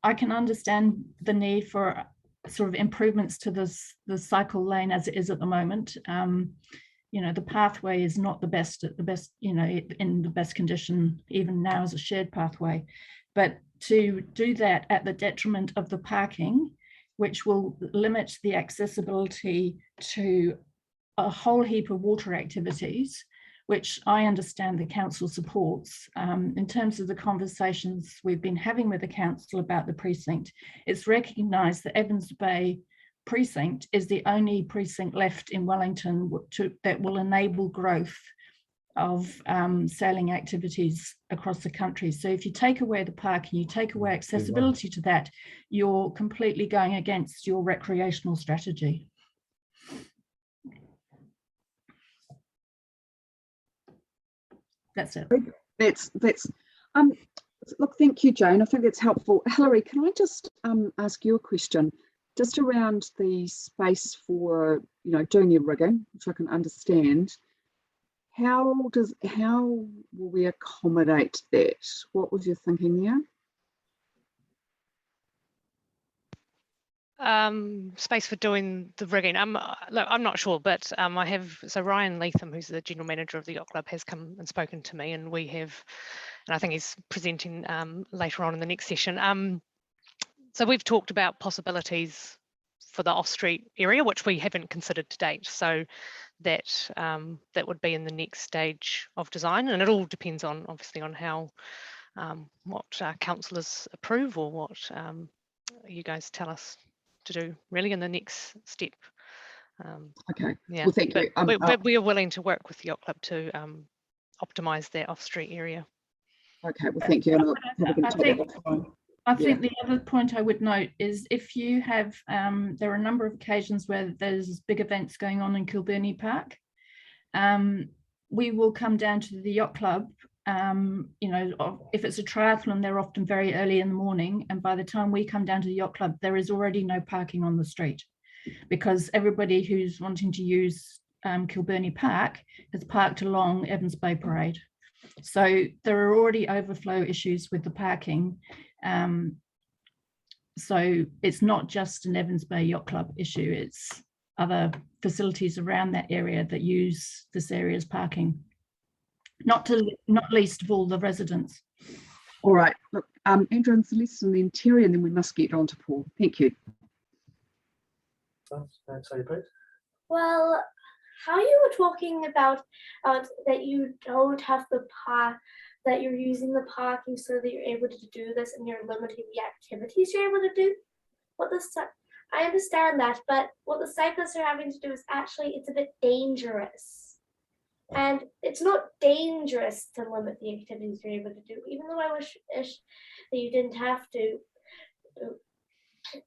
I can understand the need for sort of improvements to the cycle lane as it is at the moment. You know, the pathway is not the best you know, in the best condition, even now as a shared pathway. But to do that at the detriment of the parking, which will limit the accessibility to a whole heap of water activities, which I understand the council supports. In terms of the conversations we've been having with the council about the precinct, it's recognised that Evans Bay precinct is the only precinct left in Wellington that will enable growth of sailing activities across the country. So if you take away the parking, you take away accessibility to that, you're completely going against your recreational strategy. That's it. That's look, thank you, Jane. I think that's helpful. Hilary, can I just ask you a question just around the space for, you know, doing your rigging, which I can understand. How will we accommodate that? What was your thinking there? Space for doing the rigging. Look, I'm not sure, but I have, so Ryan Latham, who's the general manager of the yacht club, has come and spoken to me, and we have, and I think he's presenting later on in the next session. So we've talked about possibilities for the off-street area, which we haven't considered to date. So that that would be in the next stage of design, and it all depends on, obviously, on how what councillors approve, or what you guys tell us to do really in the next step. Okay. Yeah. Well, thank you. But we are willing to work with the yacht club to optimise that off-street area. Okay. Well, thank you. I think the other point I would note is, if you have, there are a number of occasions where there's big events going on in Kilbirnie Park. We will come down to the yacht club. You know, if it's a triathlon, they're often very early in the morning, and by the time we come down to the yacht club, there is already no parking on the street, because everybody who's wanting to use Kilbirnie Park has parked along Evans Bay Parade. So there are already overflow issues with the parking. So it's not just an Evans Bay Yacht Club issue, it's other facilities around that area that use this area as parking. Not least of all the residents. All right, look, Andrew and Celeste, and then Terry, and then we must get on to Paul. Thank you. Thanks, Pete. Well, how you were talking about that you don't have the park, that you're using the parking so that you're able to do this, and you're limiting the activities you're able to do. I understand that, but what the cyclists are having to do is actually, it's a bit dangerous. And it's not dangerous to limit the activities you're able to do, even though I wish that you didn't have to.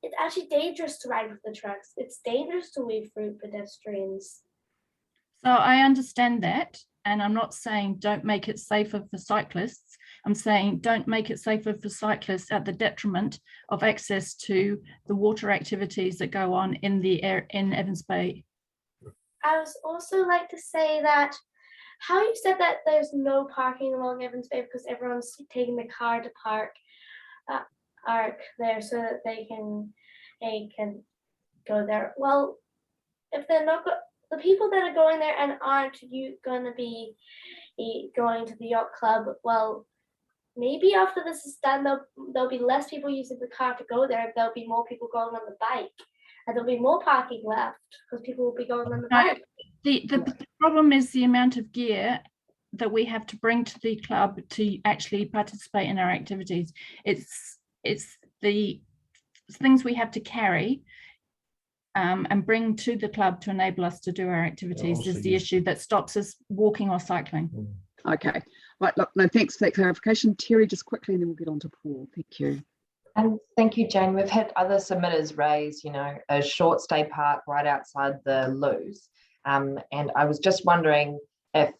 It's actually dangerous to ride with the trucks. It's dangerous to weave through pedestrians. So I understand that, and I'm not saying don't make it safer for cyclists. I'm saying don't make it safer for cyclists at the detriment of access to the water activities that go on in the air in Evans Bay. I would also like to say that how you said that there's no parking along Evans Bay because everyone's taking the car to park there so that they can go there. Well, if they're not the people that are going there and aren't going to be going to the yacht club, well, maybe after this is done, there'll be less people using the car to go there. There'll be more people going on the bike, and there'll be more parking left because people will be going on the bike. The problem is the amount of gear that we have to bring to the club to actually participate in our activities. It's the things we have to carry and bring to the club to enable us to do our activities is the issue that stops us walking or cycling. Okay, right, look, no, thanks for that clarification. Terry, just quickly, and then we'll get on to Paul. Thank you. And thank you, Jane. We've had other submitters raise, a short stay park right outside the loos. And I was just wondering if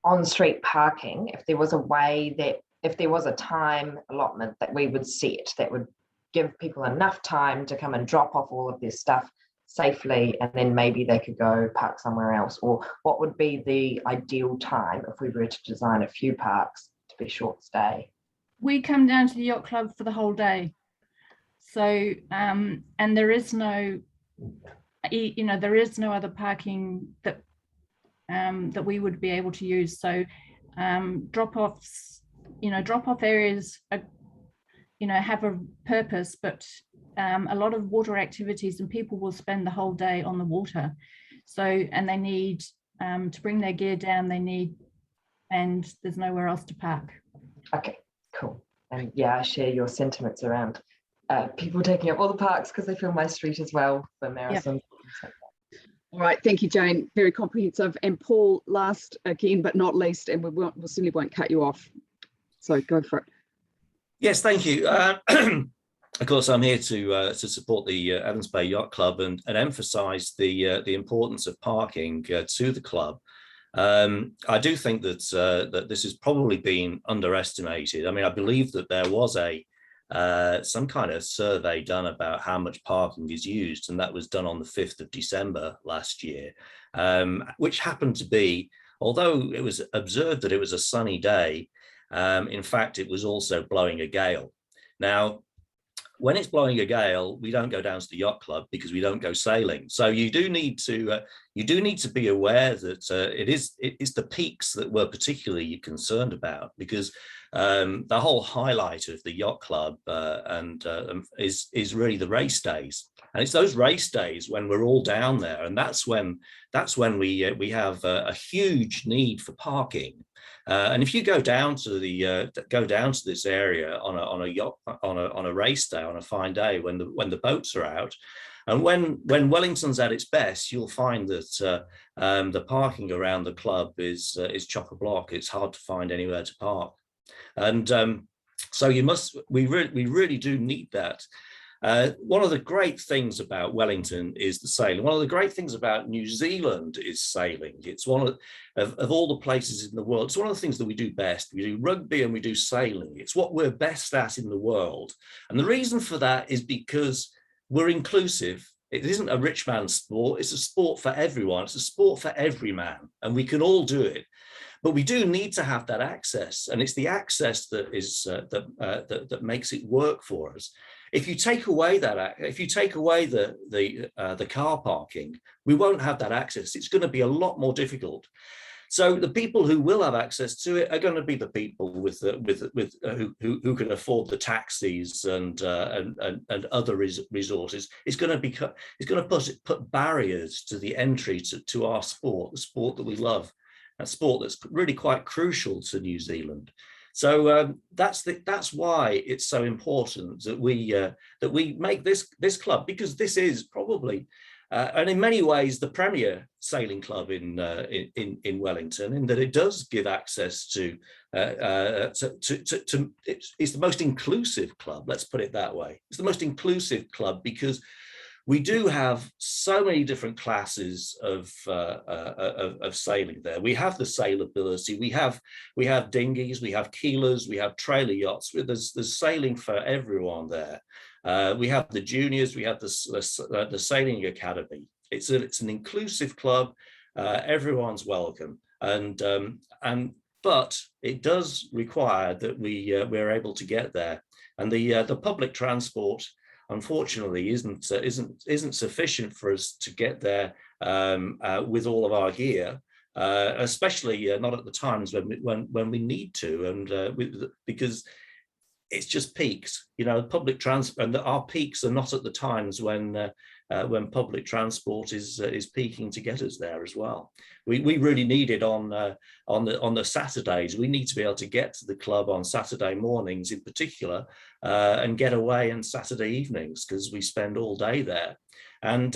on-street parking, if there was a way that, if there was a time allotment that we would set that would give people enough time to come and drop off all of their stuff safely, and then maybe they could go park somewhere else, or what would be the ideal time if we were to design a few parks to be short stay? We come down to the yacht club for the whole day. So, and there is no, there is no other parking that that we would be able to use. So drop-offs, drop-off areas are, have a purpose, but a lot of water activities and people will spend the whole day on the water. So, and they need to bring their gear down, and there's nowhere else to park. Okay, cool. And yeah, I share your sentiments around people taking up all the parks because they fill my street as well for marathons. Yeah. All right, thank you, Jane. Very comprehensive. And Paul, last again, but not least, and we certainly won't cut you off. So go for it. Yes, thank you. Of course, I'm here to support the Evans Bay Yacht Club and emphasise the importance of parking to the club. I do think that that this has probably been underestimated. I mean, I believe that there was some kind of survey done about how much parking is used, and that was done on the 5th of December last year, which happened to be, although it was observed that it was a sunny day, in fact, it was also blowing a gale. Now, when it's blowing a gale, we don't go down to the yacht club because we don't go sailing. So you do need to be aware that it's the peaks that we're particularly concerned about, because the whole highlight of the yacht club is really the race days, and it's those race days when we're all down there, and that's when we have a huge need for parking. And if you go down to this area on a yacht on a race day, on a fine day when the boats are out, and when Wellington's at its best, you'll find that the parking around the club is chock-a-block. It's hard to find anywhere to park, and so we really do need that. One of the great things about Wellington is the sailing. One of the great things about New Zealand is sailing. It's one of all the places in the world. It's one of the things that we do best. We do rugby and we do sailing. It's what we're best at in the world. And the reason for that is because we're inclusive. It isn't a rich man's sport. It's a sport for everyone. It's a sport for every man, and we can all do it. But we do need to have that access, and it's the access that is that makes it work for us. If you take away the car parking, we won't have that access. It's going to be a lot more difficult. So the people who will have access to it are going to be the people who can afford the taxis and other resources. It's going to put barriers to the entry to our sport, the sport that we love, a sport that's really quite crucial to New Zealand. So that's why it's so important that we make this club, because this is probably and in many ways the premier sailing club in Wellington, in that it does give access to it's the most inclusive club. Let's put it that way. It's the most inclusive club because we do have so many different classes of sailing there. We have the sailability, we have dinghies, we have keelers, we have trailer yachts. There's sailing for everyone there. We have the juniors, we have the sailing academy. It's an inclusive club. Everyone's welcome, but it does require that we're able to get there, and the public transport, unfortunately, isn't sufficient for us to get there with all of our gear, especially not at the times when we need to, and because it's just peaks. You know, public transport, and our peaks are not at the times when public transport is peaking to get us there as well. We really need it on the Saturdays. We need to be able to get to the club on Saturday mornings in particular, and get away on Saturday evenings, because we spend all day there. And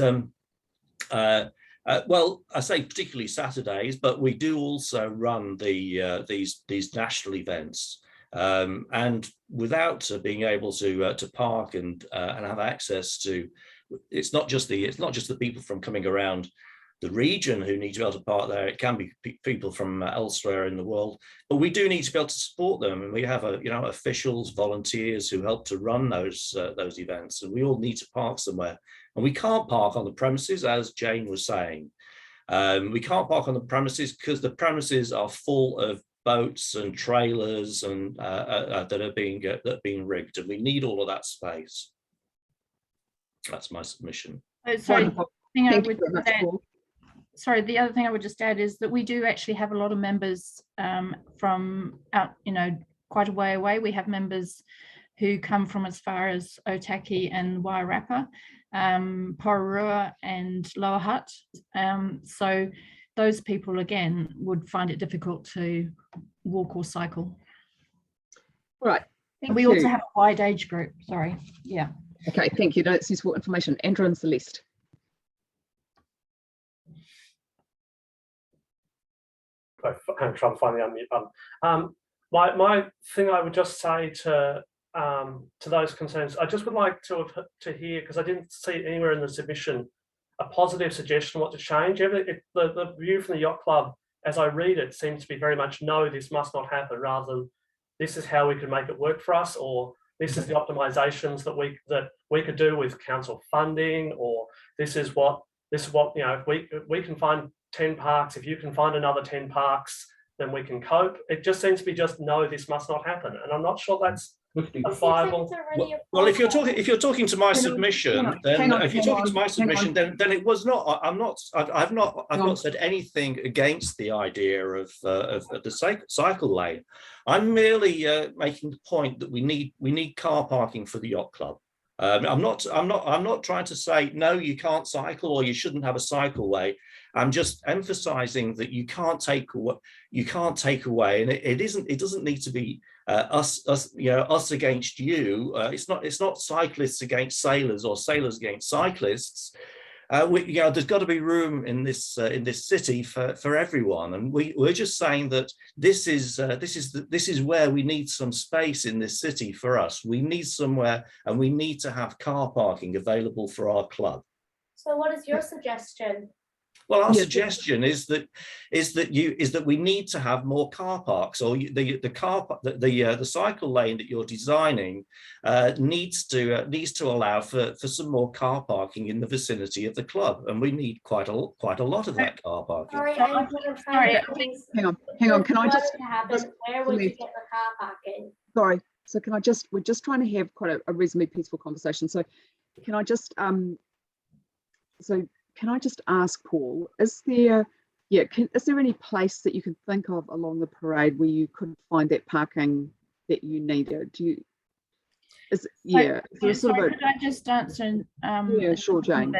well, I say particularly Saturdays, but we do also run these national events. And without being able to park and have access to, it's not just the people from coming around the region who need to be able to park there. It can be people from elsewhere in the world, but we do need to be able to support them. And we have officials, volunteers who help to run those events, and we all need to park somewhere. And we can't park on the premises, as Jane was saying. We can't park on the premises because the premises are full of boats and trailers and that are being rigged, and we need all of that space. That's my submission. Oh, sorry, the other thing I would just add is that we do actually have a lot of members from out, quite a way away. We have members who come from as far as Otaki and Wairarapa, Pūroro and Lower Hutt. So those people, again, would find it difficult to walk or cycle. All right. We also have a wide age group. Sorry. Yeah. Okay, thank you. That's useful information. Andrew and Celeste. I'm trying to find the unmute button. My thing I would just say to those concerns, I just would like to hear, because I didn't see it anywhere in the submission, a positive suggestion what to change. The view from the yacht club, as I read it, seems to be very much, no, this must not happen, rather than this is how we can make it work for us, or this is the optimizations that we could do with council funding, or this is what if we can find 10 parks, if you can find another 10 parks, then we can cope. It just seems to be just, no, this must not happen, and I'm not sure that's a viable. Well, if you're talking to my submission, then it was not. I've not said anything against the idea of the cycle lane. I'm merely making the point that we need car parking for the yacht club. I'm not trying to say no, you can't cycle or you shouldn't have a cycleway. I'm just emphasising that you can't take away, and it doesn't need to be us against you. It's not cyclists against sailors or sailors against cyclists. There's got to be room in this city for everyone, and we're just saying that this is where we need some space in this city for us. We need somewhere, and we need to have car parking available for our club. So, what is your suggestion? Well, our suggestion is that we need to have more car parks, or the cycle lane that you're designing needs to allow for some more car parking in the vicinity of the club, and we need quite a lot of that car parking. Sorry, hang on. Can I just? Where would you get the car parking? Sorry. So we're just trying to have quite a reasonably peaceful conversation. So can I just can I just ask Paul, is there any place that you can think of along the parade where you could find that parking that you needed? Could I just answer? Yeah, sure, Jane.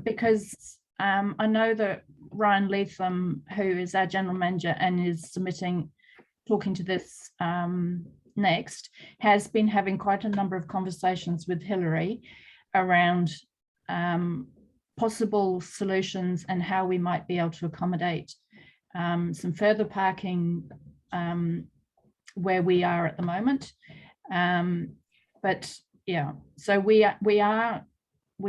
Because I know that Ryan Latham, who is our general manager and is talking to this next, has been having quite a number of conversations with Hillary around possible solutions and how we might be able to accommodate some further parking where we are at the moment. But yeah, so we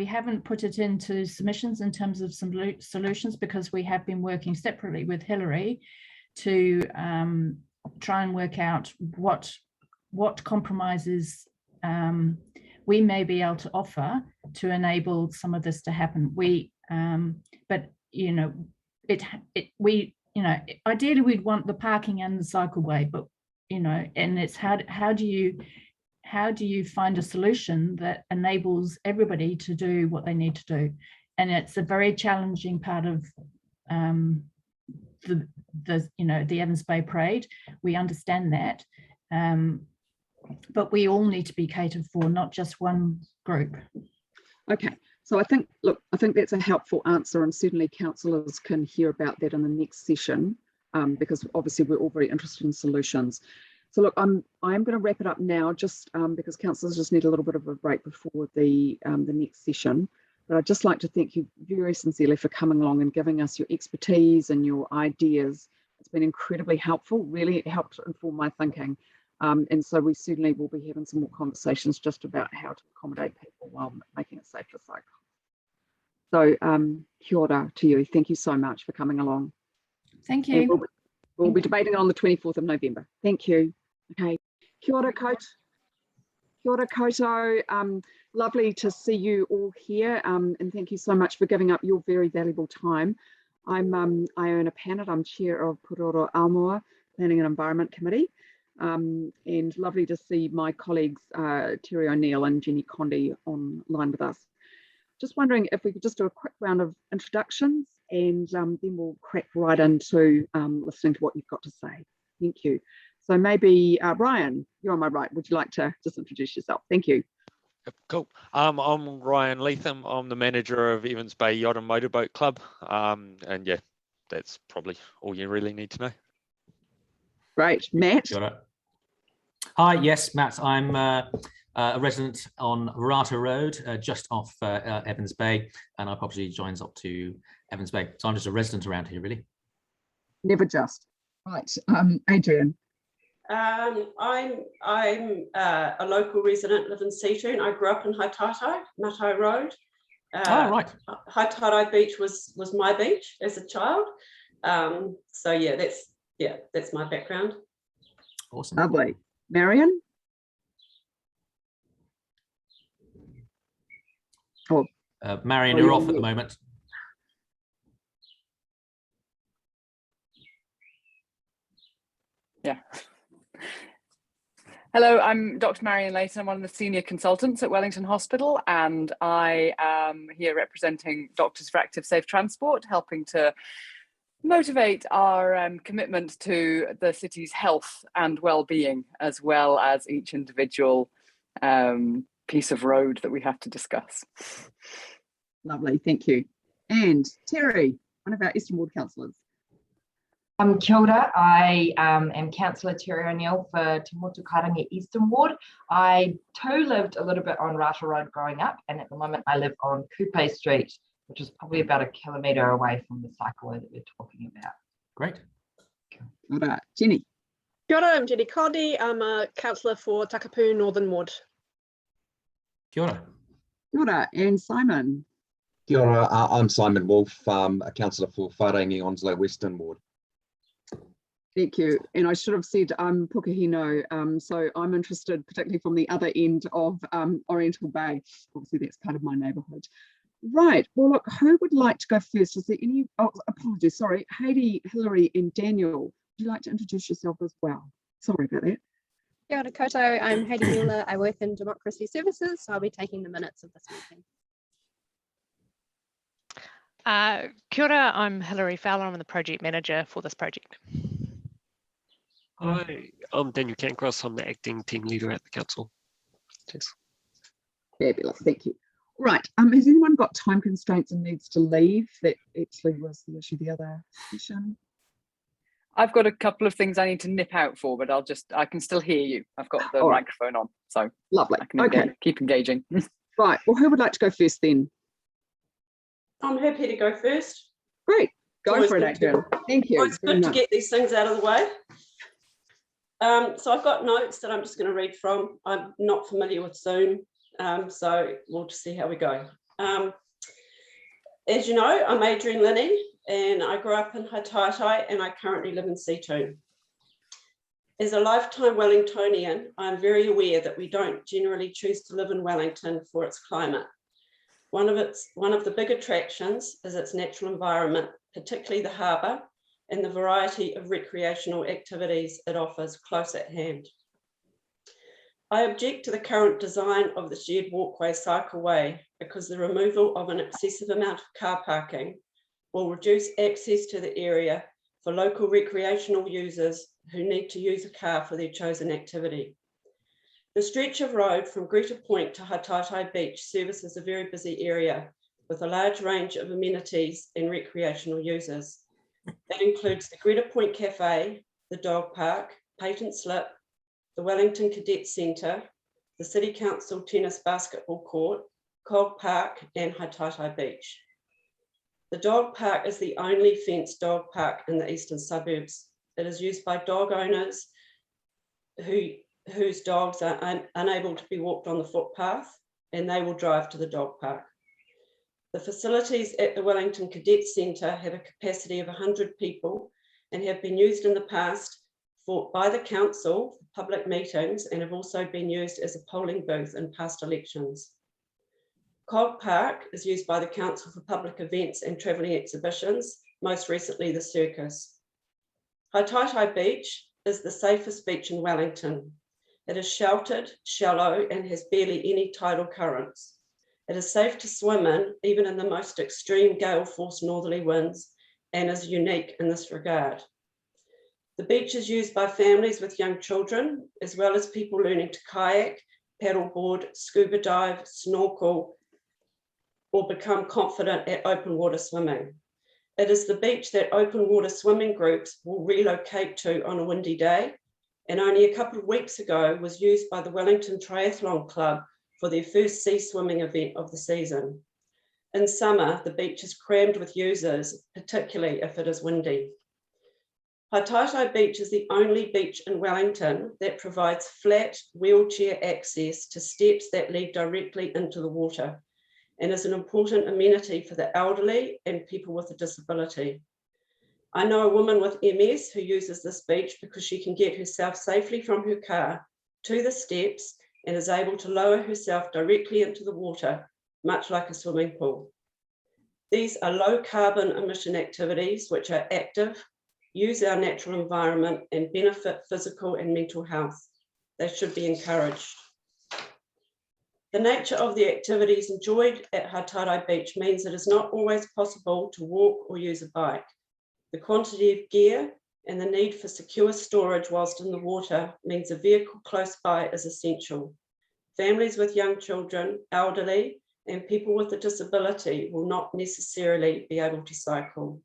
haven't put it into submissions in terms of some solutions, because we have been working separately with Hillary to try and work out what compromises we may be able to offer to enable some of this to happen. But you know, ideally we'd want the parking and the cycleway, but you know, and it's how do you find a solution that enables everybody to do what they need to do? And it's a very challenging part of the Evans Bay Parade. We understand that, but we all need to be catered for, not just one group. Okay, so I think that's a helpful answer, and certainly councillors can hear about that in the next session, because obviously we're all very interested in solutions. So look, I'm going to wrap it up now, just because councillors just need a little bit of a break before the next session. But I'd just like to thank you very sincerely for coming along and giving us your expertise and your ideas. It's been incredibly helpful, really helped inform my thinking. And so we certainly will be having some more conversations just about how to accommodate people while making it safe for cyclists. So kia ora to you. Thank you so much for coming along. Thank you. We'll be debating on the 24th of November. Thank you. Okay. Kia ora koutou. Kia ora koutou. Lovely to see you all here, and thank you so much for giving up your very valuable time. I'm Iona Pannett. I'm chair of Pūroro Āmua Planning and Environment Committee. And lovely to see my colleagues Terry O'Neill and Jenny Condi online with us. Just wondering if we could just do a quick round of introductions, and then we'll crack right into listening to what you've got to say. Thank you. So maybe Ryan, you're on my right. Would you like to just introduce yourself? Thank you. Cool. I'm Ryan Latham. I'm the manager of Evans Bay Yacht and Motorboat Club. And yeah, that's probably all you really need to know. Great. Matt? Hi, yes, Matt. I'm a resident on Rata Road, just off Evans Bay, and our property joins up to Evans Bay. So I'm just a resident around here, really. Never just. Right. Adrian? I'm a local resident, live in Seatoon. I grew up in Taitai, Matai Road. Right. Taitai Beach was my beach as a child. So yeah, that's my background. Awesome. Lovely. Marion? Marion, you're off at the moment. Yeah. Hello, I'm Dr. Marion Layton. I'm one of the senior consultants at Wellington Hospital, and I am here representing Doctors for Active Safe Transport, helping to motivate our commitment to the city's health and well-being, as well as each individual piece of road that we have to discuss. Lovely, thank you. And Terry, one of our Eastern Ward councillors. Kia ora. I am Councillor Terry O'Neill for Te Motukarangi Eastern Ward. I too lived a little bit on Rata Road growing up, and at the moment I live on Coupe Street, which is probably about 1 kilometre away from the cycleway that we're talking about. Great. All right, Jenny. Kia ora, I'm Jenny Condi. I'm a councillor for Takapū Northern Ward. Kia ora. Kia ora. And Simon. Kia ora, I'm Simon Wolf, a councillor for Whārangi Onslow Western Ward. Thank you. And I should have said I'm Pukahino, so I'm interested particularly from the other end of Oriental Bay. Obviously that's part of my neighbourhood. Right, well look, who would like to go first? Is there any, oh apologies, sorry, Heidi, Hillary and Daniel, would you like to introduce yourself as well? Sorry about that. Kia ora koutou, I'm Heidi Mueller. I work in Democracy Services, so I'll be taking the minutes of this meeting. Kia ora, I'm Hillary Fowler. I'm the project manager for this project. Hi, I'm Daniel Cancross. I'm the acting team leader at the council. Cheers. Fabulous, thank you. Right, has anyone got time constraints and needs to leave? That actually was the issue the other session. I've got a couple of things I need to nip out for, but I can still hear you. I've got the microphone on, so lovely. I can keep engaging. Right, well, who would like to go first then? I'm happy to go first. Great, go Always for it, good to- Adrian. Thank you. It's good to get these things out of the way. So I've got notes that I'm just going to read from. I'm not familiar with Zoom, so we'll just see how we go. As you know, I'm Adrian Linney, and I grew up in Taitai, and I currently live in Seatoon. As a lifetime Wellingtonian, I'm very aware that we don't generally choose to live in Wellington for its climate. One of the big attractions is its natural environment, particularly the harbour and the variety of recreational activities it offers close at hand. I object to the current design of the shared walkway Cycleway because the removal of an excessive amount of car parking will reduce access to the area for local recreational users who need to use a car for their chosen activity. The stretch of road from Greta Point to Taitai Beach services a very busy area with a large range of amenities and recreational users. That includes the Greta Point Cafe, the dog park, patent slip, the Wellington Cadet Centre, the City Council tennis basketball court, Cog Park and Taitai Beach. The dog park is the only fenced dog park in the eastern suburbs. It is used by dog owners whose dogs are unable to be walked on the footpath, and they will drive to the dog park. The facilities at the Wellington Cadet Centre have a capacity of 100 people and have been used in the past by the council for public meetings and have also been used as a polling booth in past elections. Cog Park is used by the council for public events and travelling exhibitions, most recently the circus. Taitai Beach is the safest beach in Wellington. It is sheltered, shallow, and has barely any tidal currents. It is safe to swim in, even in the most extreme gale-force northerly winds, and is unique in this regard. The beach is used by families with young children, as well as people learning to kayak, paddleboard, scuba dive, snorkel, or become confident at open water swimming. It is the beach that open water swimming groups will relocate to on a windy day, and only a couple of weeks ago was used by the Wellington Triathlon Club for their first sea swimming event of the season. In summer, the beach is crammed with users, particularly if it is windy. Taitai Beach is the only beach in Wellington that provides flat wheelchair access to steps that lead directly into the water, and is an important amenity for the elderly and people with a disability. I know a woman with MS who uses this beach because she can get herself safely from her car to the steps and is able to lower herself directly into the water, much like a swimming pool. These are low carbon emission activities which are active, use our natural environment and benefit physical and mental health. They should be encouraged. The nature of the activities enjoyed at Taitai Beach means it is not always possible to walk or use a bike. The quantity of gear and the need for secure storage whilst in the water means a vehicle close by is essential. Families with young children, elderly, and people with a disability will not necessarily be able to cycle.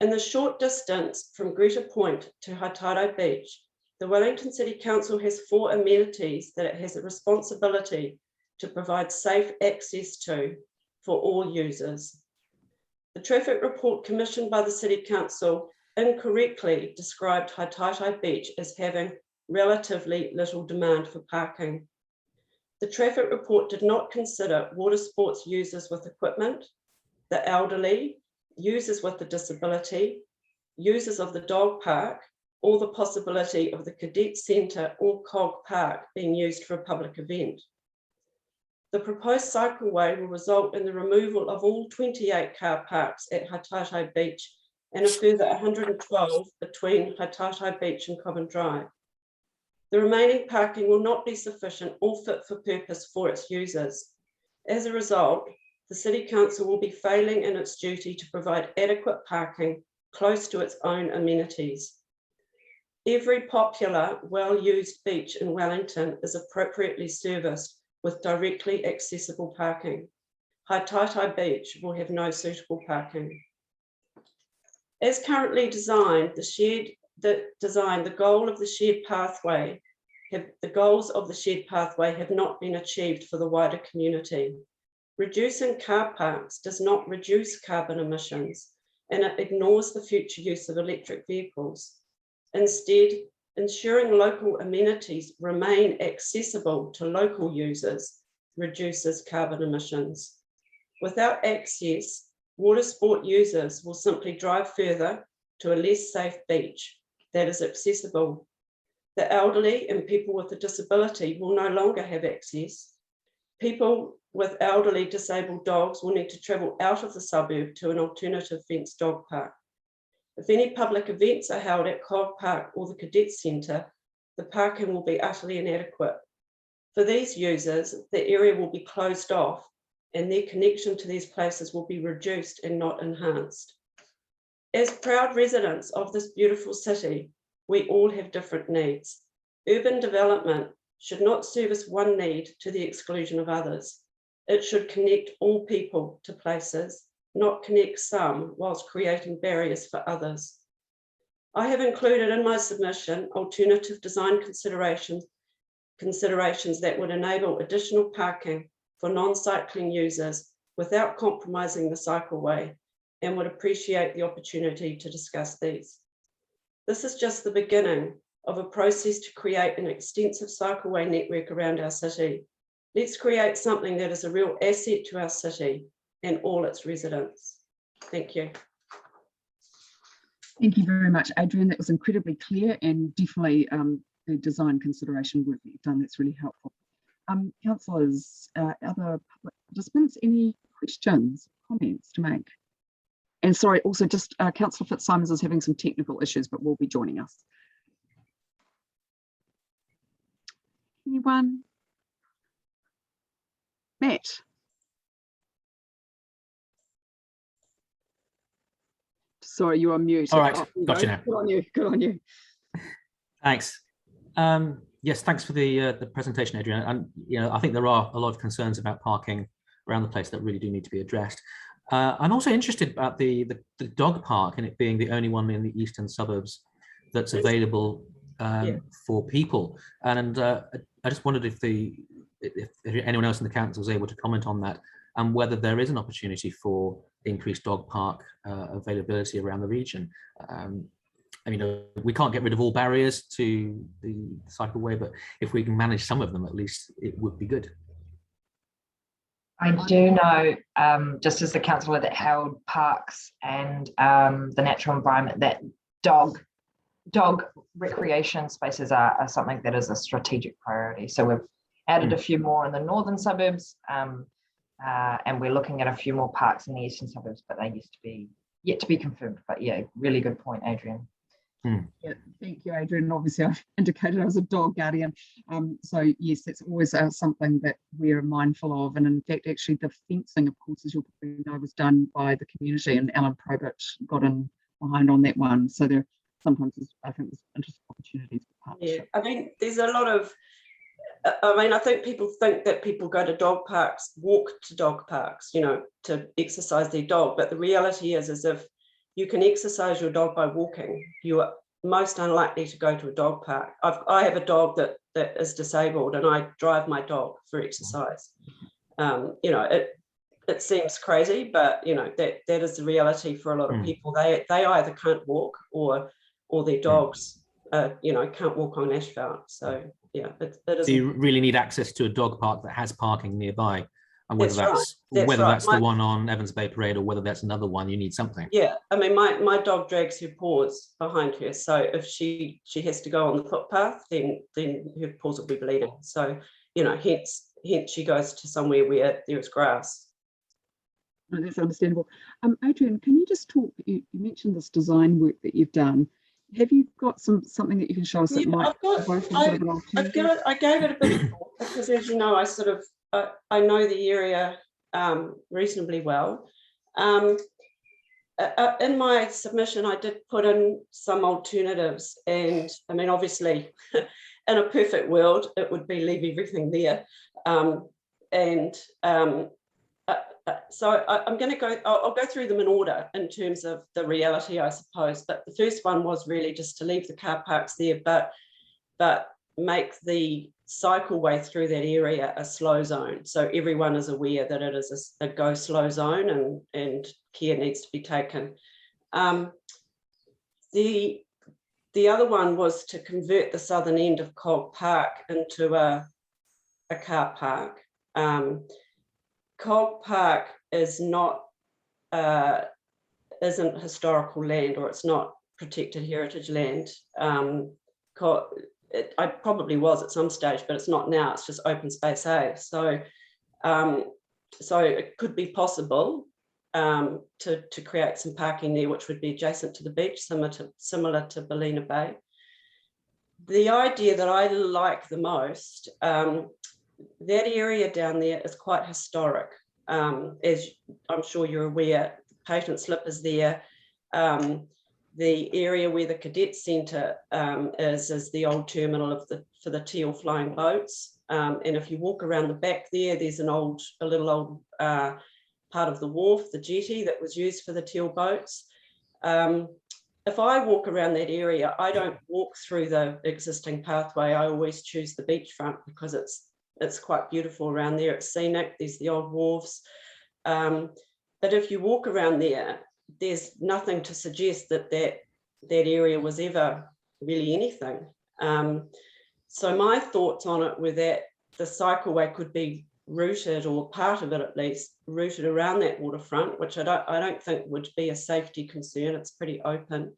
In the short distance from Greta Point to Taitai Beach, the Wellington City Council has 4 amenities that it has a responsibility to provide safe access to for all users. The traffic report commissioned by the City Council incorrectly described Taitai Beach as having relatively little demand for parking. The traffic report did not consider water sports users with equipment, the elderly, users with a disability, users of the dog park, or the possibility of the Cadet Centre or Cog Park being used for a public event. The proposed cycleway will result in the removal of all 28 car parks at Taitai Beach and a further 112 between Taitai Beach and Cobham Drive. The remaining parking will not be sufficient or fit for purpose for its users. As a result, the City Council will be failing in its duty to provide adequate parking close to its own amenities. Every popular, well-used beach in Wellington is appropriately serviced with directly accessible parking. Taitai Beach will have no suitable parking. As currently designed, the goals of the shared pathway have not been achieved for the wider community. Reducing car parks does not reduce carbon emissions, and it ignores the future use of electric vehicles. Instead, ensuring local amenities remain accessible to local users reduces carbon emissions. Without access, water sport users will simply drive further to a less safe beach that is accessible. The elderly and people with a disability will no longer have access. People with elderly disabled dogs will need to travel out of the suburb to an alternative fenced dog park. If any public events are held at Cog Park or the Cadet Centre, the parking will be utterly inadequate. For these users, the area will be closed off and their connection to these places will be reduced and not enhanced. As proud residents of this beautiful city, we all have different needs. Urban development should not service one need to the exclusion of others. It should connect all people to places, not connect some whilst creating barriers for others. I have included in my submission alternative design considerations that would enable additional parking for non-cycling users without compromising the cycleway, and would appreciate the opportunity to discuss these. This is just the beginning of a process to create an extensive cycleway network around our city. Let's create something that is a real asset to our city and all its residents. Thank you. Thank you very much, Adrian. That was incredibly clear, and definitely the design consideration work that you've done, that's really helpful. Councillors, other public participants, any questions, comments to make? And sorry, also just Councillor Fitzsimons is having some technical issues, but will be joining us. Anyone? Matt? Sorry, you're on mute. All right, oh, got you now. Good on you, good on you. Thanks. Yes, thanks for the presentation, Adrian. And I think there are a lot of concerns about parking around the place that really do need to be addressed. I'm also interested about the dog park and it being the only one in the eastern suburbs that's available for people. And I just wondered if anyone else in the council was able to comment on that, and whether there is an opportunity for increased dog park availability around the region. I mean, we can't get rid of all barriers to the cycleway, but if we can manage some of them, at least it would be good. I do know, just as the councillor that held parks and the natural environment, that dog recreation spaces are something that is a strategic priority. So we've added a few more in the northern suburbs, and we're looking at a few more parks in the eastern suburbs, but they yet to be confirmed. But yeah, really good point, Adrian. Yeah, thank you, Adrian. Obviously, I've indicated I was a dog guardian. So yes, that's always something that we're mindful of. And in fact, actually the fencing, of course, as you'll probably know, was done by the community, and Alan Probert got in behind on that one. So there sometimes I think there's interesting opportunities for partnership. Yeah, I mean, there's a lot of, I think people think that people go to dog parks, walk to dog parks, to exercise their dog. But the reality is if you can exercise your dog by walking, you are most unlikely to go to a dog park. I have a dog that is disabled, and I drive my dog for exercise. It seems crazy, but that is the reality for a lot of people. They either can't walk or their dogs can't walk on asphalt. So yeah, it is. So you really need access to a dog park that has parking nearby. And whether that's right. The one on Evans Bay Parade or whether that's another one, you need something. Yeah, I mean, my dog drags her paws behind her, so if she has to go on the footpath, then her paws will be bleeding. So hence she goes to somewhere where there's grass. No, that's understandable. Adrian, can you just talk? You mentioned this design work that you've done. Have you got something that you can show us that might? I gave it a bit of thought, because as you know, I know the area reasonably well. In my submission, I did put in some alternatives, and I mean, obviously, in a perfect world, it would be leave everything there. So I'm going to go. I'll go through them in order in terms of the reality, I suppose. But the first one was really just to leave the car parks there, but make the cycleway through that area a slow zone. So everyone is aware that it is a go slow zone and care needs to be taken. The other one was to convert the southern end of Cog Park into a car park. Cog Park is not isn't historical land, or it's not protected heritage land. I probably was at some stage, but it's not now. It's just open space A. So it could be possible to create some parking there, which would be adjacent to the beach, similar to Ballina Bay. The idea that I like the most, that area down there is quite historic. As I'm sure you're aware, patent slip is there. The area where the cadet centre is the old terminal for the teal flying boats. And if you walk around the back there, there's a little old part of the wharf, the jetty that was used for the teal boats. If I walk around that area, I don't walk through the existing pathway. I always choose the beachfront because it's quite beautiful around there. It's scenic. There's the old wharves. But if you walk around there, there's nothing to suggest that area was ever really anything. So my thoughts on it were that the cycleway could be routed, or part of it at least, routed around that waterfront, which I don't think would be a safety concern. It's pretty open.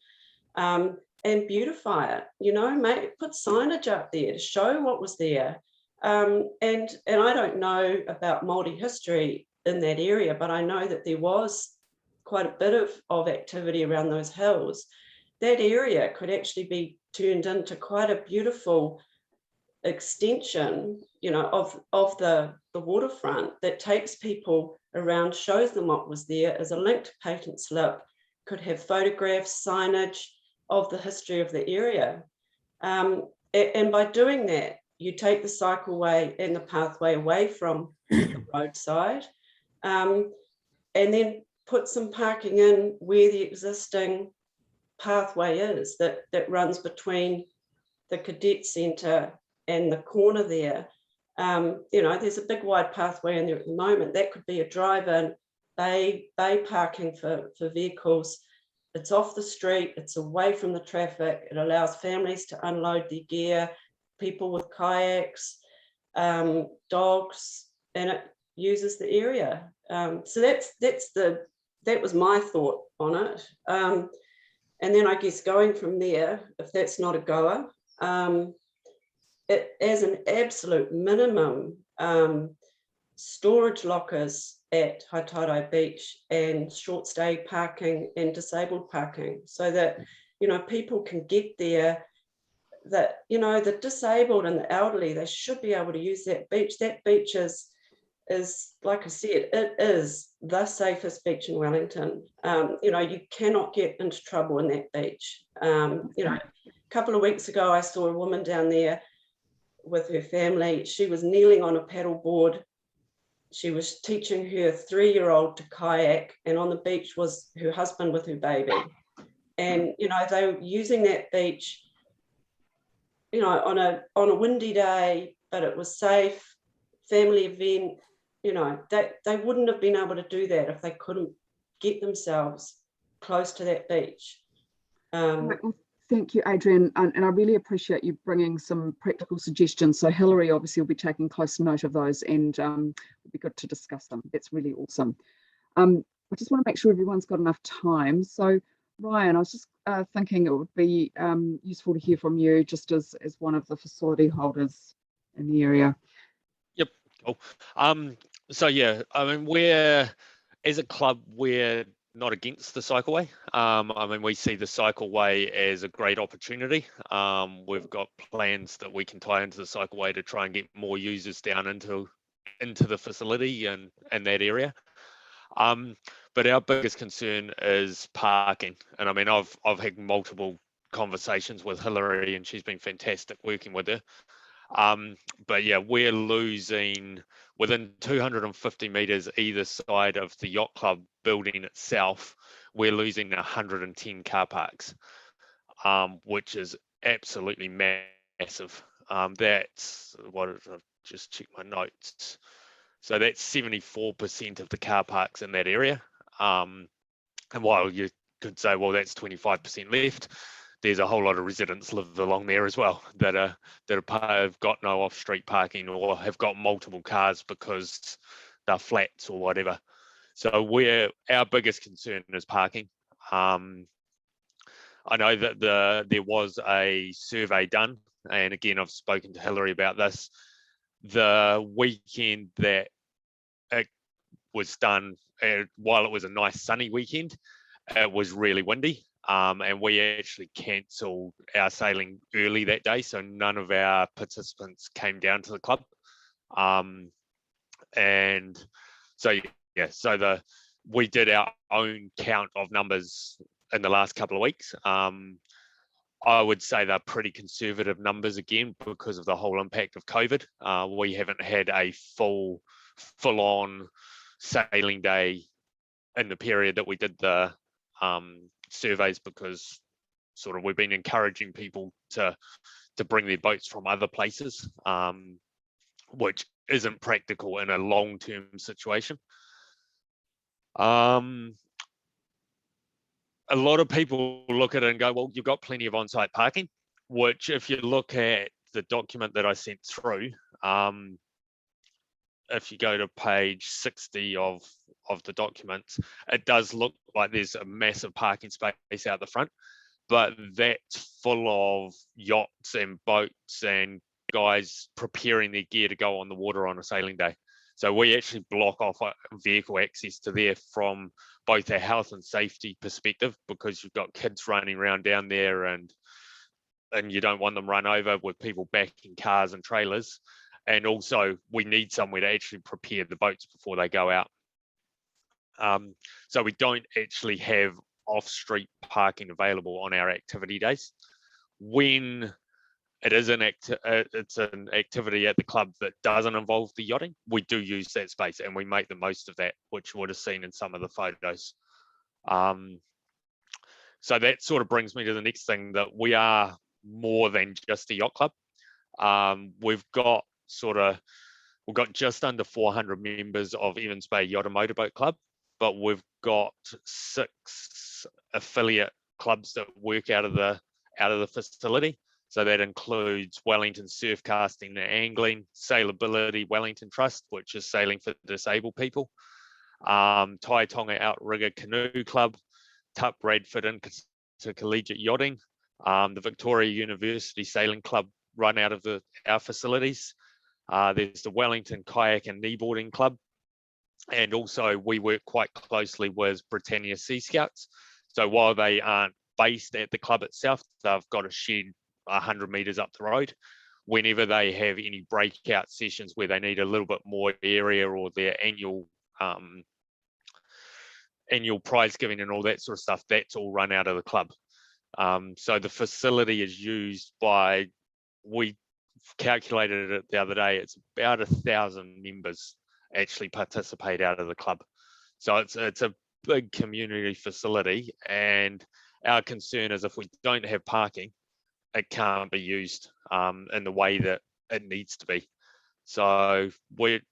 And beautify it, put signage up there to show what was there. And I don't know about Māori history in that area, but I know that there was quite a bit of activity around those hills. That area could actually be turned into quite a beautiful extension, of the waterfront that takes people around, shows them what was there as a linked patent slip, could have photographs, signage of the history of the area. And by doing that, you take the cycleway and the pathway away from the roadside, and then put some parking in where the existing pathway is that runs between the cadet centre and the corner there. There's a big wide pathway in there at the moment. That could be a drive-in, bay parking for vehicles. It's off the street, it's away from the traffic. It allows families to unload their gear, people with kayaks, dogs, and it uses the area. So that was my thought on it. And then I guess going from there, if that's not a goer, as an absolute minimum, storage lockers at Taitai Beach and short stay parking and disabled parking, so that people can get there. That the disabled and the elderly, they should be able to use that beach. That beach is like I said, it is the safest beach in Wellington. You cannot get into trouble in that beach. A couple of weeks ago, I saw a woman down there with her family. She was kneeling on a paddleboard. She was teaching her 3-year-old to kayak, and on the beach was her husband with her baby. And they were using that beach, on a windy day, but it was safe, family event. They wouldn't have been able to do that if they couldn't get themselves close to that beach. Well, thank you, Adrian, and I really appreciate you bringing some practical suggestions. So Hilary obviously will be taking close note of those, and it'll be good to discuss them. That's really awesome. I just want to make sure everyone's got enough time. So Ryan, I was just thinking it would be useful to hear from you, just as one of the facility holders in the area. Yep. Cool. So yeah, I mean, as a club, we're not against the cycleway. I mean, we see the cycleway as a great opportunity. We've got plans that we can tie into the cycleway to try and get more users down into the facility and that area. But our biggest concern is parking. And I mean, I've had multiple conversations with Hilary, and she's been fantastic working with her. But yeah, we're losing within 250 meters either side of the yacht club building itself. We're losing 110 car parks, which is absolutely massive. That's what I've just checked my notes. So that's 74% of the car parks in that area. And while you could say, well, that's 25% left, there's a whole lot of residents live along there as well that have got no off-street parking or have got multiple cars because they're flats or whatever. So our biggest concern is parking. I know that there was a survey done, and again, I've spoken to Hillary about this. The weekend that it was done, while it was a nice sunny weekend, it was really windy, and we actually cancelled our sailing early that day, so none of our participants came down to the club. And so yeah, so we did our own count of numbers in the last couple of weeks. I would say they're pretty conservative numbers again because of the whole impact of COVID. We haven't had a full-on sailing day in the period that we did the surveys because sort of we've been encouraging people to bring their boats from other places, which isn't practical in a long-term situation. A lot of people look at it and go, well, you've got plenty of on-site parking, which if you look at the document that I sent through, if you go to page 60 of the documents, it does look like there's a massive parking space out the front, but that's full of yachts and boats and guys preparing their gear to go on the water on a sailing day. So we actually block off vehicle access to there from both a health and safety perspective, because you've got kids running around down there and you don't want them run over with people backing cars and trailers. And also we need somewhere to actually prepare the boats before they go out. So we don't actually have off-street parking available on our activity days. When it is it's an activity at the club that doesn't involve the yachting, we do use that space and we make the most of that, which you would have seen in some of the photos. So that sort of brings me to the next thing, that we are more than just a yacht club. We've got just under 400 members of Evans Bay Yacht and Motorboat Club, but we've got 6 affiliate clubs that work out of the facility. So that includes Wellington Surf Casting and Angling, Sailability Wellington Trust, which is sailing for disabled people, Tai Tonga Outrigger Canoe Club, Tup Bradford Intercollegiate Yachting, the Victoria University Sailing Club run out of our facilities. There's the Wellington Kayak and Kneeboarding Club. And also we work quite closely with Britannia Sea Scouts. So while they aren't based at the club itself, they've got a shed 100 meters up the road. Whenever they have any breakout sessions where they need a little bit more area, or their annual prize giving and all that sort of stuff, that's all run out of the club. So the facility is used by, we calculated it the other day, it's about 1,000 members actually participate out of the club. So it's a big community facility, and our concern is if we don't have parking, it can't be used in the way that it needs to be. So the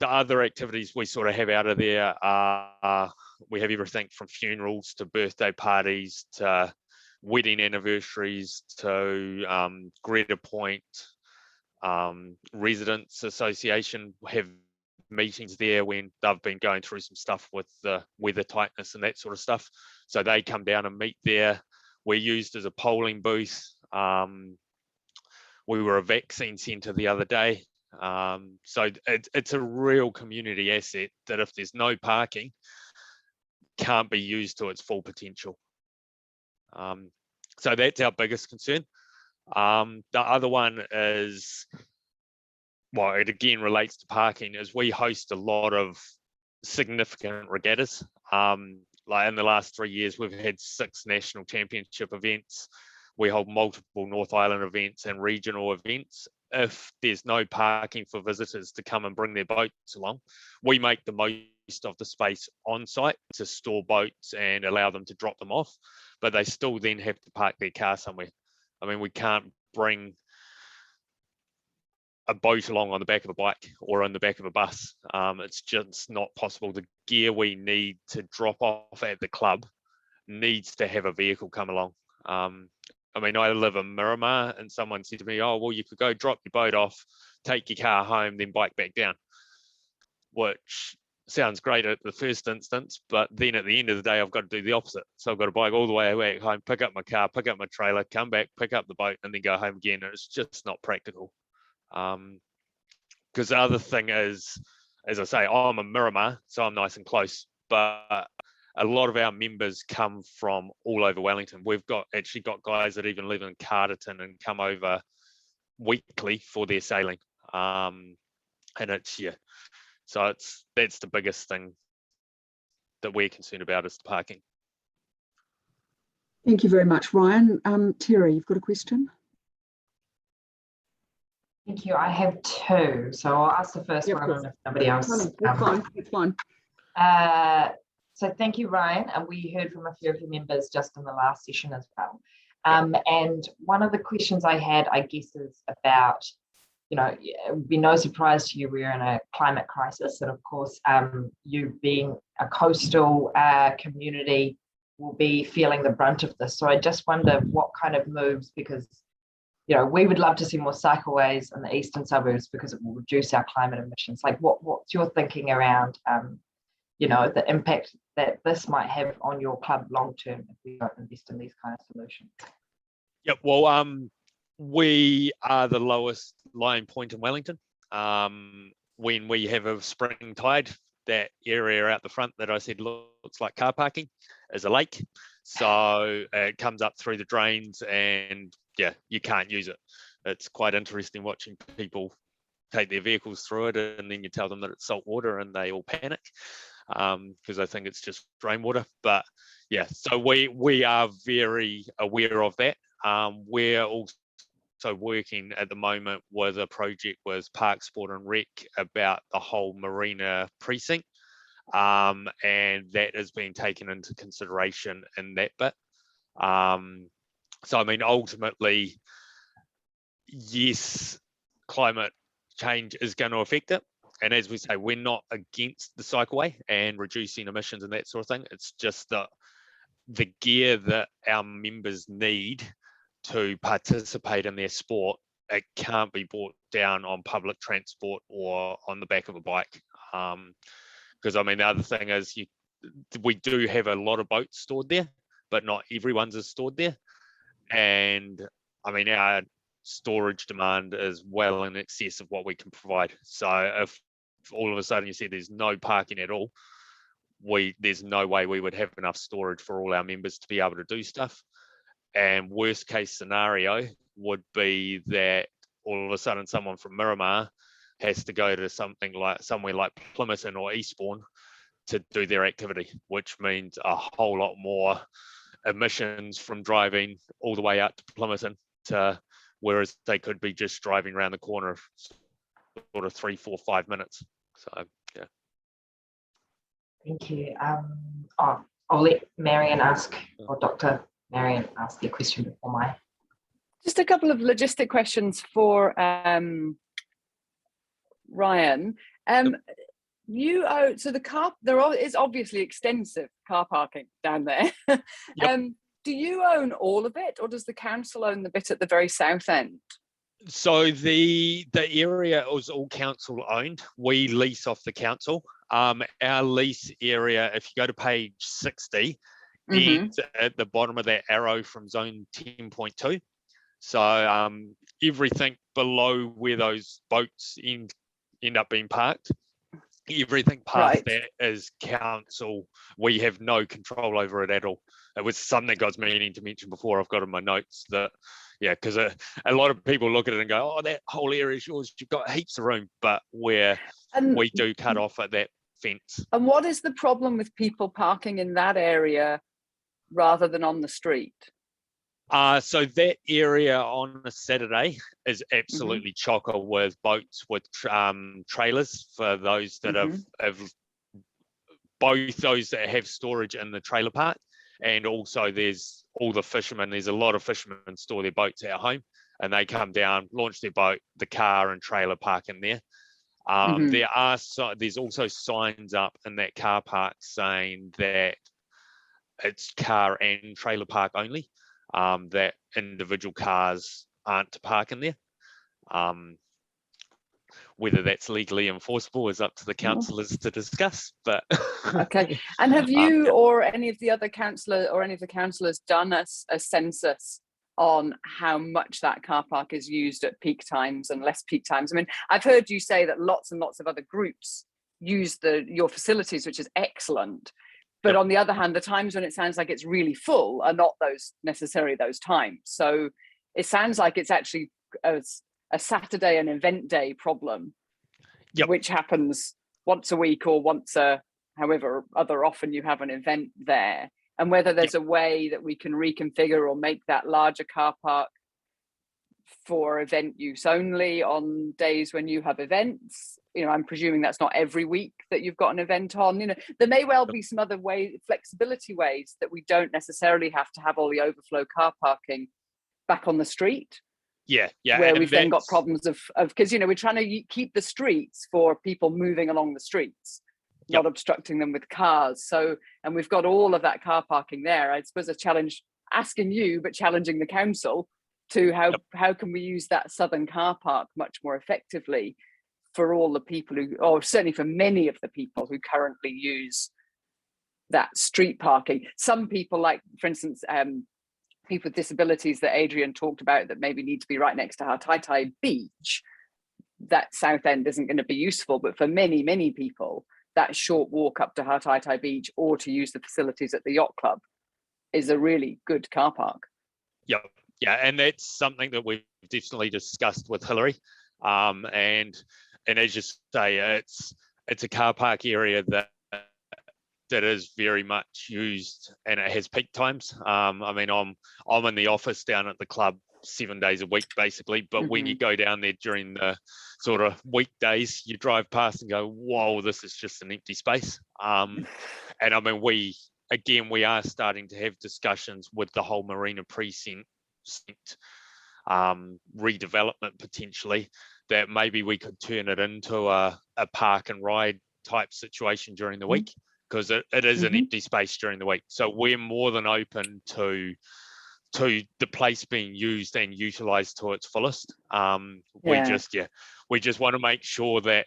other activities we sort of have out of there are, we have everything from funerals to birthday parties to wedding anniversaries to Greta Point Residents Association have meetings there when they've been going through some stuff with the weather tightness and that sort of stuff. So they come down and meet there. We're used as a polling booth. We were a vaccine centre the other day. So it's a real community asset that, if there's no parking, can't be used to its full potential. So that's our biggest concern. The other one is, well, it again relates to parking, is we host a lot of significant regattas. Like in the last 3 years, we've had 6 national championship events. We hold multiple North Island events and regional events. If there's no parking for visitors to come and bring their boats along, we make the most of the space on site to store boats and allow them to drop them off, but they still then have to park their car somewhere. I mean, we can't bring a boat along on the back of a bike or on the back of a bus. It's just not possible. The gear we need to drop off at the club needs to have a vehicle come along. I mean, I live in Miramar, and someone said to me, oh, well, you could go drop your boat off, take your car home, then bike back down, which sounds great at the first instance, but then at the end of the day, I've got to do the opposite. So I've got to bike all the way back home, pick up my car, pick up my trailer, come back, pick up the boat, and then go home again. And it's just not practical. Because the other thing is, as I say, I'm a Miramar, so I'm nice and close, but a lot of our members come from all over Wellington. We've actually got guys that even live in Carterton and come over weekly for their sailing. And it's, yeah, so that's the biggest thing that we're concerned about is the parking. Thank you very much, Ryan. Terry, you've got a question? Thank you. I have two. So I'll ask the first one if nobody else. That's fine. That's fine. So thank you, Ryan. And we heard from a few of your members just in the last session as well. And one of the questions I had, I guess, is about, you know, it would be no surprise to you, we're in a climate crisis. And of course, you being a coastal community will be feeling the brunt of this. So I just wonder what kind of moves, because, you know, we would love to see more cycleways in the eastern suburbs because it will reduce our climate emissions. Like what's your thinking around, you know, the impact that this might have on your club long term if we don't invest in these kind of solutions? Yep. Well, we are the lowest lying point in Wellington. When we have a spring tide, that area out the front that I said looks like car parking is a lake. So it comes up through the drains and yeah, you can't use it. It's quite interesting watching people take their vehicles through it and then you tell them that it's salt water and they all panic because I think it's just rainwater. But yeah, so we are very aware of that. We're also working at the moment with a project with Park Sport and Rec about the whole marina precinct, and that has been taken into consideration in that bit. So I mean, ultimately, yes, climate change is going to affect it. And as we say, we're not against the cycleway and reducing emissions and that sort of thing. It's just that the gear that our members need to participate in their sport, it can't be brought down on public transport or on the back of a bike. Because I mean, the other thing is we do have a lot of boats stored there, but not everyone's is stored there. And I mean, our storage demand is well in excess of what we can provide. So if all of a sudden you see there's no parking at all, there's no way we would have enough storage for all our members to be able to do stuff. And worst case scenario would be that all of a sudden someone from Miramar has to go to somewhere like Plymouth or Eastbourne to do their activity, which means a whole lot more emissions from driving all the way out to Plymouth to, whereas they could be just driving around the corner sort of 3, 4, 5 minutes. So yeah. Thank you. I'll let Marion ask, or Dr. Marion ask the question before my. Just a couple of logistic questions for Ryan. So there is obviously extensive car parking down there. Yep. Do you own all of it, or does the council own the bit at the very south end? So the area is all council owned. We lease off the council. Our lease area, if you go to page 60, ends at the bottom of that arrow from zone 10.2. So everything below where those boats end up being parked, everything past that is council. We have no control over it at all. It was something I was meaning to mention before. I've got in my notes that, yeah, because a lot of people look at it and go, oh, that whole area is yours. You've got heaps of room, but we do cut off at that fence. And what is the problem with people parking in that area rather than on the street? So that area on a Saturday is absolutely chocker with boats with trailers for those that have both those that have storage in the trailer park, and also there's all the fishermen, there's a lot of fishermen store their boats at home, and they come down, launch their boat, the car and trailer park in there. There's also signs up in that car park saying that it's car and trailer park only, that individual cars aren't to park in there. Whether that's legally enforceable is up to the councillors to discuss, but okay. And have you or any of the other councillors or any of the councillors done a census on how much that car park is used at peak times and less peak times? I mean, I've heard you say that lots and lots of other groups use your facilities, which is excellent. But on the other hand, the times when it sounds like it's really full are not necessarily those times. So it sounds like it's actually a Saturday and event day problem, which happens once a week or however other often you have an event there, and whether there's a way that we can reconfigure or make that larger car park for event use only on days when you have events. I'm presuming that's not every week that you've got an event on. There may well be some other flexibility ways that we don't necessarily have to have all the overflow car parking back on the street. Yeah. Where we've then got problems of because we're trying to keep the streets for people moving along the streets, not obstructing them with cars. So, and we've got all of that car parking there. I suppose a challenge asking you, but challenging the council to how can we use that southern car park much more effectively for all the people or certainly for many of the people who currently use that street parking. Some people, like for instance, people with disabilities that Adrian talked about that maybe need to be right next to Taitai beach, that south end isn't going to be useful. But for many, many people, that short walk up to Taitai beach or to use the facilities at the yacht club is a really good car park. Yeah, and that's something that we've definitely discussed with Hillary. And as you say, it's a car park area that is very much used, and it has peak times. I mean, I'm in the office down at the club 7 days a week basically, but when you go down there during the sort of weekdays, you drive past and go, whoa, this is just an empty space. And I mean, we are starting to have discussions with the whole Marina Precinct redevelopment potentially, that maybe we could turn it into a park and ride type situation during the week, because it is an empty space during the week. So we're more than open to the place being used and utilized to its fullest. We just want to make sure that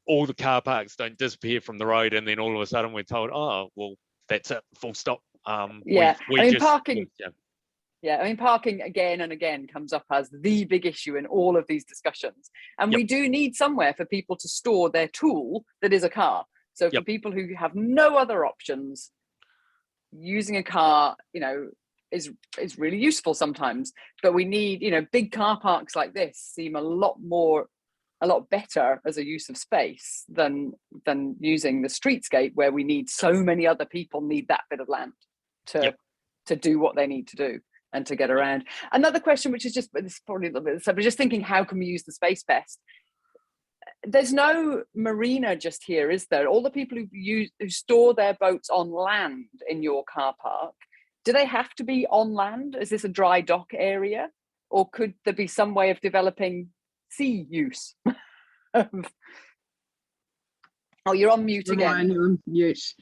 all the car parks don't disappear from the road and then all of a sudden we're told, oh, well, that's it, full stop. Parking. I mean, parking again and again comes up as the big issue in all of these discussions. And we do need somewhere for people to store their tool that is a car. So for people who have no other options, using a car, is really useful sometimes. But we need, big car parks like this seem a lot better as a use of space than using the streetscape, where we need so many other people need that bit of land to do what they need to do and to get around. Another question, which is just, this is probably a little bit, but just thinking, how can we use the space best? There's no marina just here, is there? All the people who store their boats on land in your car park, do they have to be on land? Is this a dry dock area? Or could there be some way of developing sea use? Oh, you're on mute again. Ryan, you're on mute.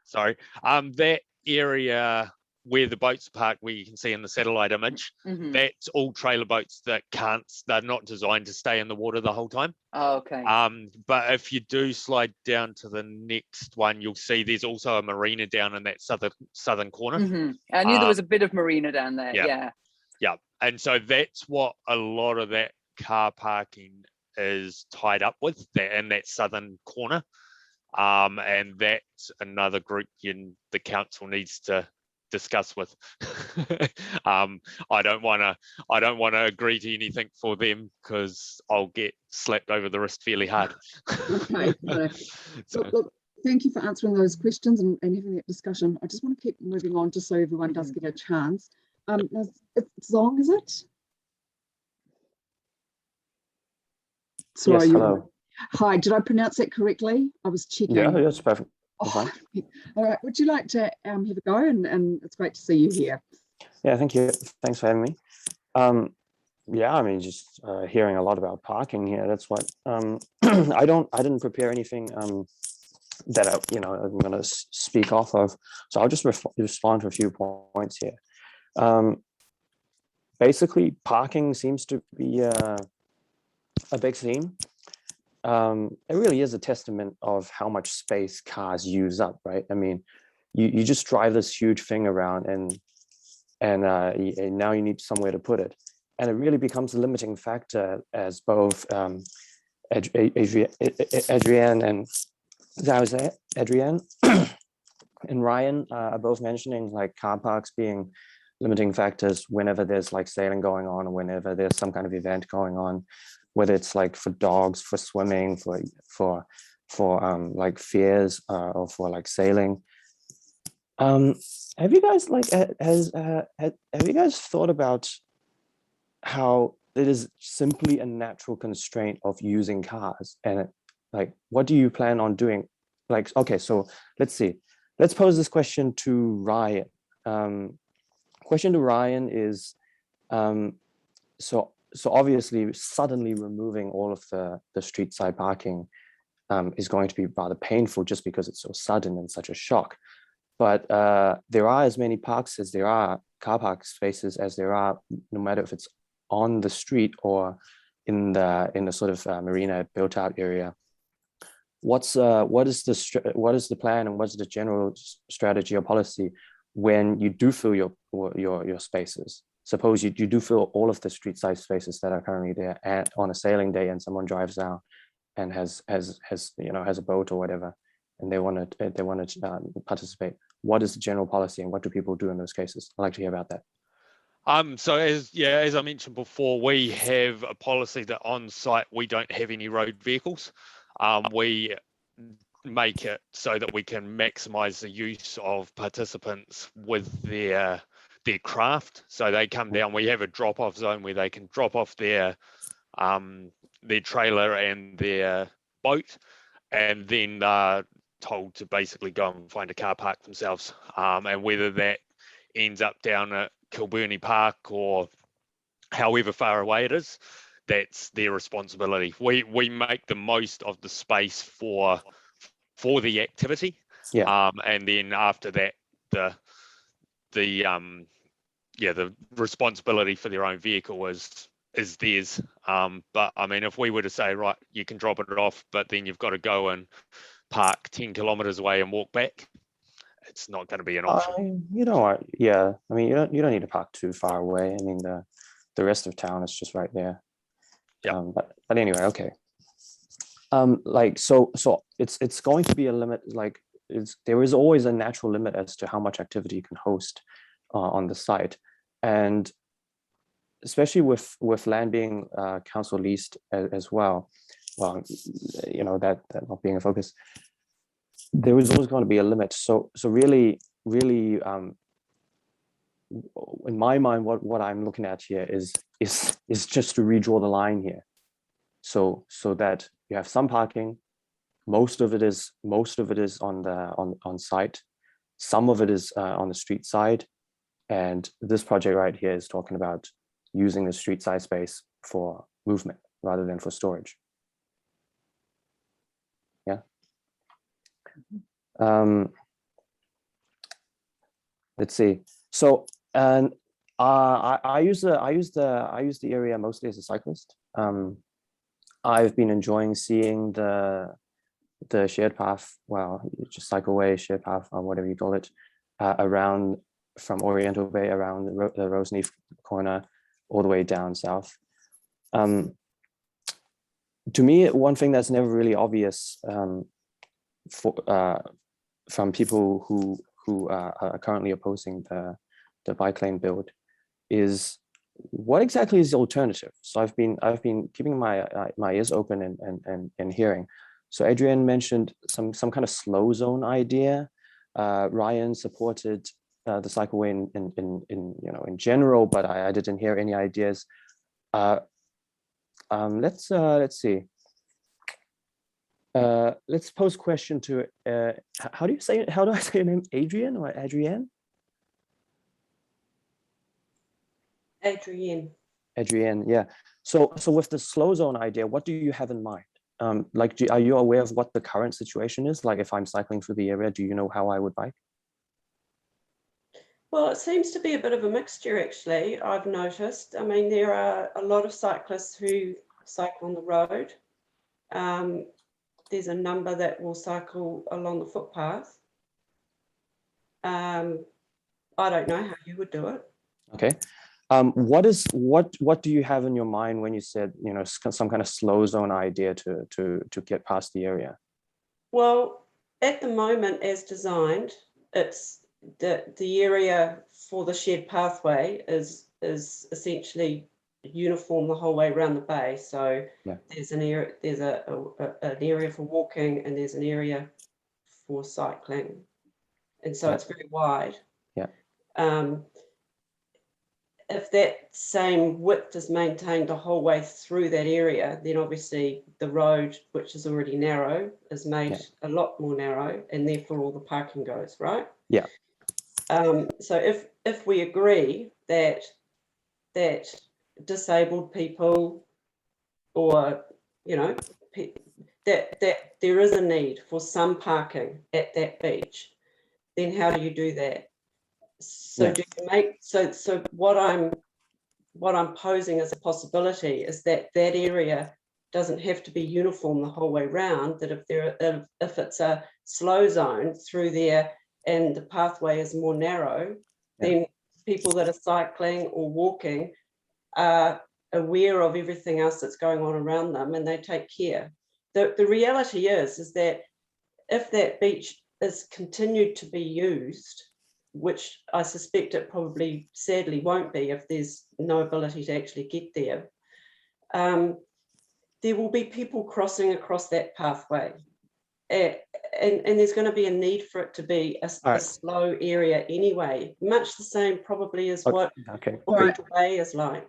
Sorry. That area where the boats are parked, where you can see in the satellite image, that's all trailer boats that they're not designed to stay in the water the whole time. Oh, okay. But if you do slide down to the next one, you'll see there's also a marina down in that southern corner. I knew there was a bit of marina down there. Yeah. And so that's what a lot of that car parking is tied up with, in that southern corner. And that's another group the council needs to discuss with. I don't want to agree to anything for them, because I'll get slapped over the wrist fairly hard. Okay. Look, thank you for answering those questions and having that discussion. I just want to keep moving on just so everyone does get a chance. It's Zong, is it? Sorry, yes, hello. Hi, did I pronounce that correctly? I was checking. Yeah, that's perfect. All right, would you like to have a go? And it's great to see you here. Yeah, thank you. Thanks for having me. Yeah, I mean, just hearing a lot about parking here. That's what I didn't prepare anything that I'm going to speak off of. So I'll just respond to a few points here. Basically, parking seems to be a big theme. It really is a testament of how much space cars use up, right? I mean, you just drive this huge thing around, and now you need somewhere to put it. And it really becomes a limiting factor, as both Adrienne and Adrienne and Ryan are both mentioning, like car parks being limiting factors whenever there's like sailing going on, or whenever there's some kind of event going on, whether it's like for dogs, for swimming, for like fairs, or for like sailing. Have you guys have you guys thought about how it is simply a natural constraint of using cars? And like, what do you plan on doing? Like, okay, so let's pose this question to Ryan. Question to Ryan is, so obviously suddenly removing all of the street side parking is going to be rather painful, just because it's so sudden and such a shock. But there are as many parks as there are car park spaces as there are, no matter if it's on the street or in the sort of marina built out area. What is the plan, and what's the general strategy or policy when you do fill your spaces? Suppose you do fill all of the street side spaces that are currently there on a sailing day, and someone drives out and has a boat or whatever, and they want to participate. What is the general policy, and what do people do in those cases? I'd like to hear about that. So as I mentioned before, we have a policy that on site we don't have any road vehicles. We make it so that we can maximize the use of participants with their craft. So they come down, we have a drop-off zone where they can drop off their trailer and their boat, and then told to basically go and find a car park themselves. And whether that ends up down at Kilburnie Park or however far away it is, that's their responsibility. We make the most of the space for the activity. Yeah. And then after that, the responsibility for their own vehicle is theirs. But I mean, if we were to say, right, you can drop it off, but then you've got to go and park 10 kilometers away and walk back, it's not going to be an option. Yeah. I mean, you don't need to park too far away. I mean, the rest of town is just right there. Yeah. But anyway, okay. Like so it's going to be a limit. Like there is always a natural limit as to how much activity you can host on the site, and especially with land being council leased as well. Well, that not being a focus, there is always going to be a limit. So really, in my mind, what I'm looking at here is just to redraw the line here, so that you have some parking. Most of it is on site. Some of it is on the street side, and this project right here is talking about using the street side space for movement rather than for storage. Yeah. Let's see. So, and I use the area mostly as a cyclist. I've been enjoying seeing the shared path, well, just Cycleway, shared path, or whatever you call it, around from Oriental Bay, around the Roseneath corner, all the way down south. To me, one thing that's never really obvious from people who are currently opposing the bike lane build is what exactly is the alternative. So I've been keeping my ears open and hearing. So Adrienne mentioned some kind of slow zone idea. Ryan supported the cycleway in general, but I didn't hear any ideas. Let's see. let's pose a question to, how do I say your name? Adrian or Adrienne? Adrienne. Adrienne, yeah. So with the slow zone idea, what do you have in mind? Like, are you aware of what the current situation is? Like, if I'm cycling through the area, do you know how I would bike? Well, it seems to be a bit of a mixture, actually, I've noticed. I mean, there are a lot of cyclists who cycle on the road. There's a number that will cycle along the footpath. I don't know how you would do it. Okay. What do you have in your mind when you said, you know, some kind of slow zone idea to get past the area? Well, at the moment, as designed, it's the area for the shared pathway is essentially uniform the whole way around the bay. So yeah. There's an area, there's an area for walking, and there's an area for cycling, and so yeah. it's very wide. Yeah. If that same width is maintained the whole way through that area, then obviously the road, which is already narrow, is made a lot more narrow, and therefore all the parking goes, right? Yeah. So if we agree that disabled people, or you know, that there is a need for some parking at that beach, then how do you do that? So do you make so what I'm posing as a possibility is that area doesn't have to be uniform the whole way round, that if it's a slow zone through there and the pathway is more narrow, then people that are cycling or walking are aware of everything else that's going on around them, and they take care. The reality is that if that beach is continued to be used, which I suspect it probably sadly won't be if there's no ability to actually get there, there will be people crossing across that pathway. And there's going to be a need for it to be a slow area anyway, much the same probably as what Walkway is like.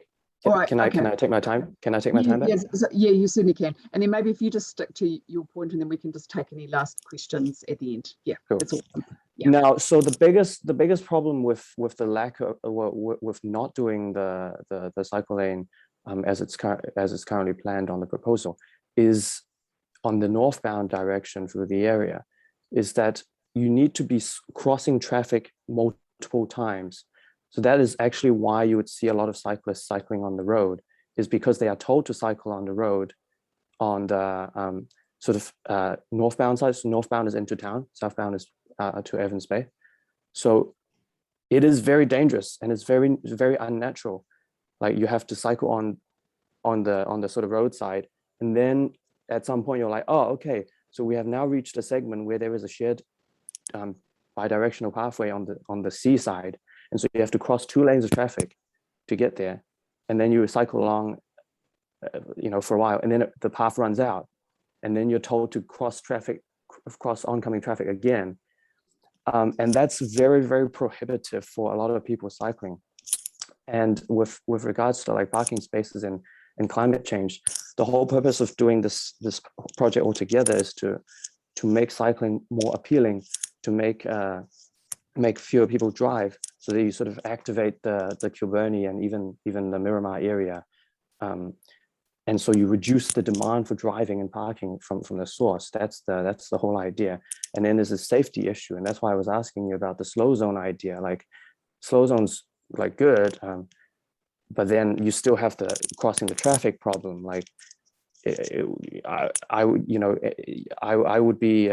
Can I take my time? Can I take my time back? Yes, yeah, you certainly can. And then maybe if you just stick to your point, and then we can just take any last questions at the end. Yeah, cool. That's awesome. Yeah. Now, so the biggest problem with the lack of with not doing the cycle lane as it's currently planned on the proposal is on the northbound direction through the area, is that you need to be crossing traffic multiple times. So that is actually why you would see a lot of cyclists cycling on the road, is because they are told to cycle on the road on the northbound side. So northbound is into town, southbound is to Evans Bay. So it is very dangerous, and it's very unnatural. Like, you have to cycle on the sort of roadside, and then at some point you're like, oh, okay, so we have now reached a segment where there is a shared bidirectional pathway on the seaside. And so you have to cross 2 lanes of traffic to get there. And then you cycle along, for a while, and then the path runs out. And then you're told to cross oncoming traffic again. And that's very, very prohibitive for a lot of people cycling. And with regards to like parking spaces and climate change, the whole purpose of doing this project altogether is to make cycling more appealing, to make fewer people drive, so that you sort of activate the Kilburney and even the Miramar area. And so you reduce the demand for driving and parking from the source. That's the whole idea. And then there's a safety issue. And that's why I was asking you about the slow zone idea. Like, slow zone's like good, but then you still have the crossing the traffic problem. Like, I would be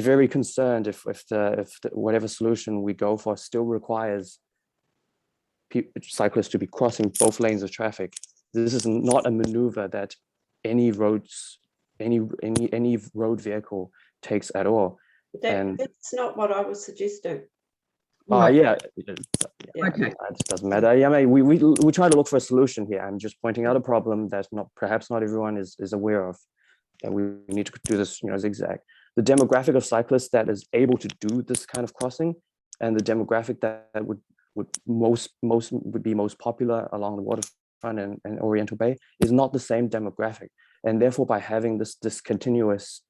very concerned if whatever solution we go for still requires cyclists to be crossing both lanes of traffic. This is not a maneuver that any road vehicle takes at all. That's not what I was suggesting. Yeah. Okay. It doesn't matter. Yeah, I mean, we try to look for a solution here. I'm just pointing out a problem that perhaps not everyone is aware of, that we need to do this, zigzag. The demographic of cyclists that is able to do this kind of crossing, and the demographic that would be most popular along the and Oriental Bay is not the same demographic. And therefore, by having this continuous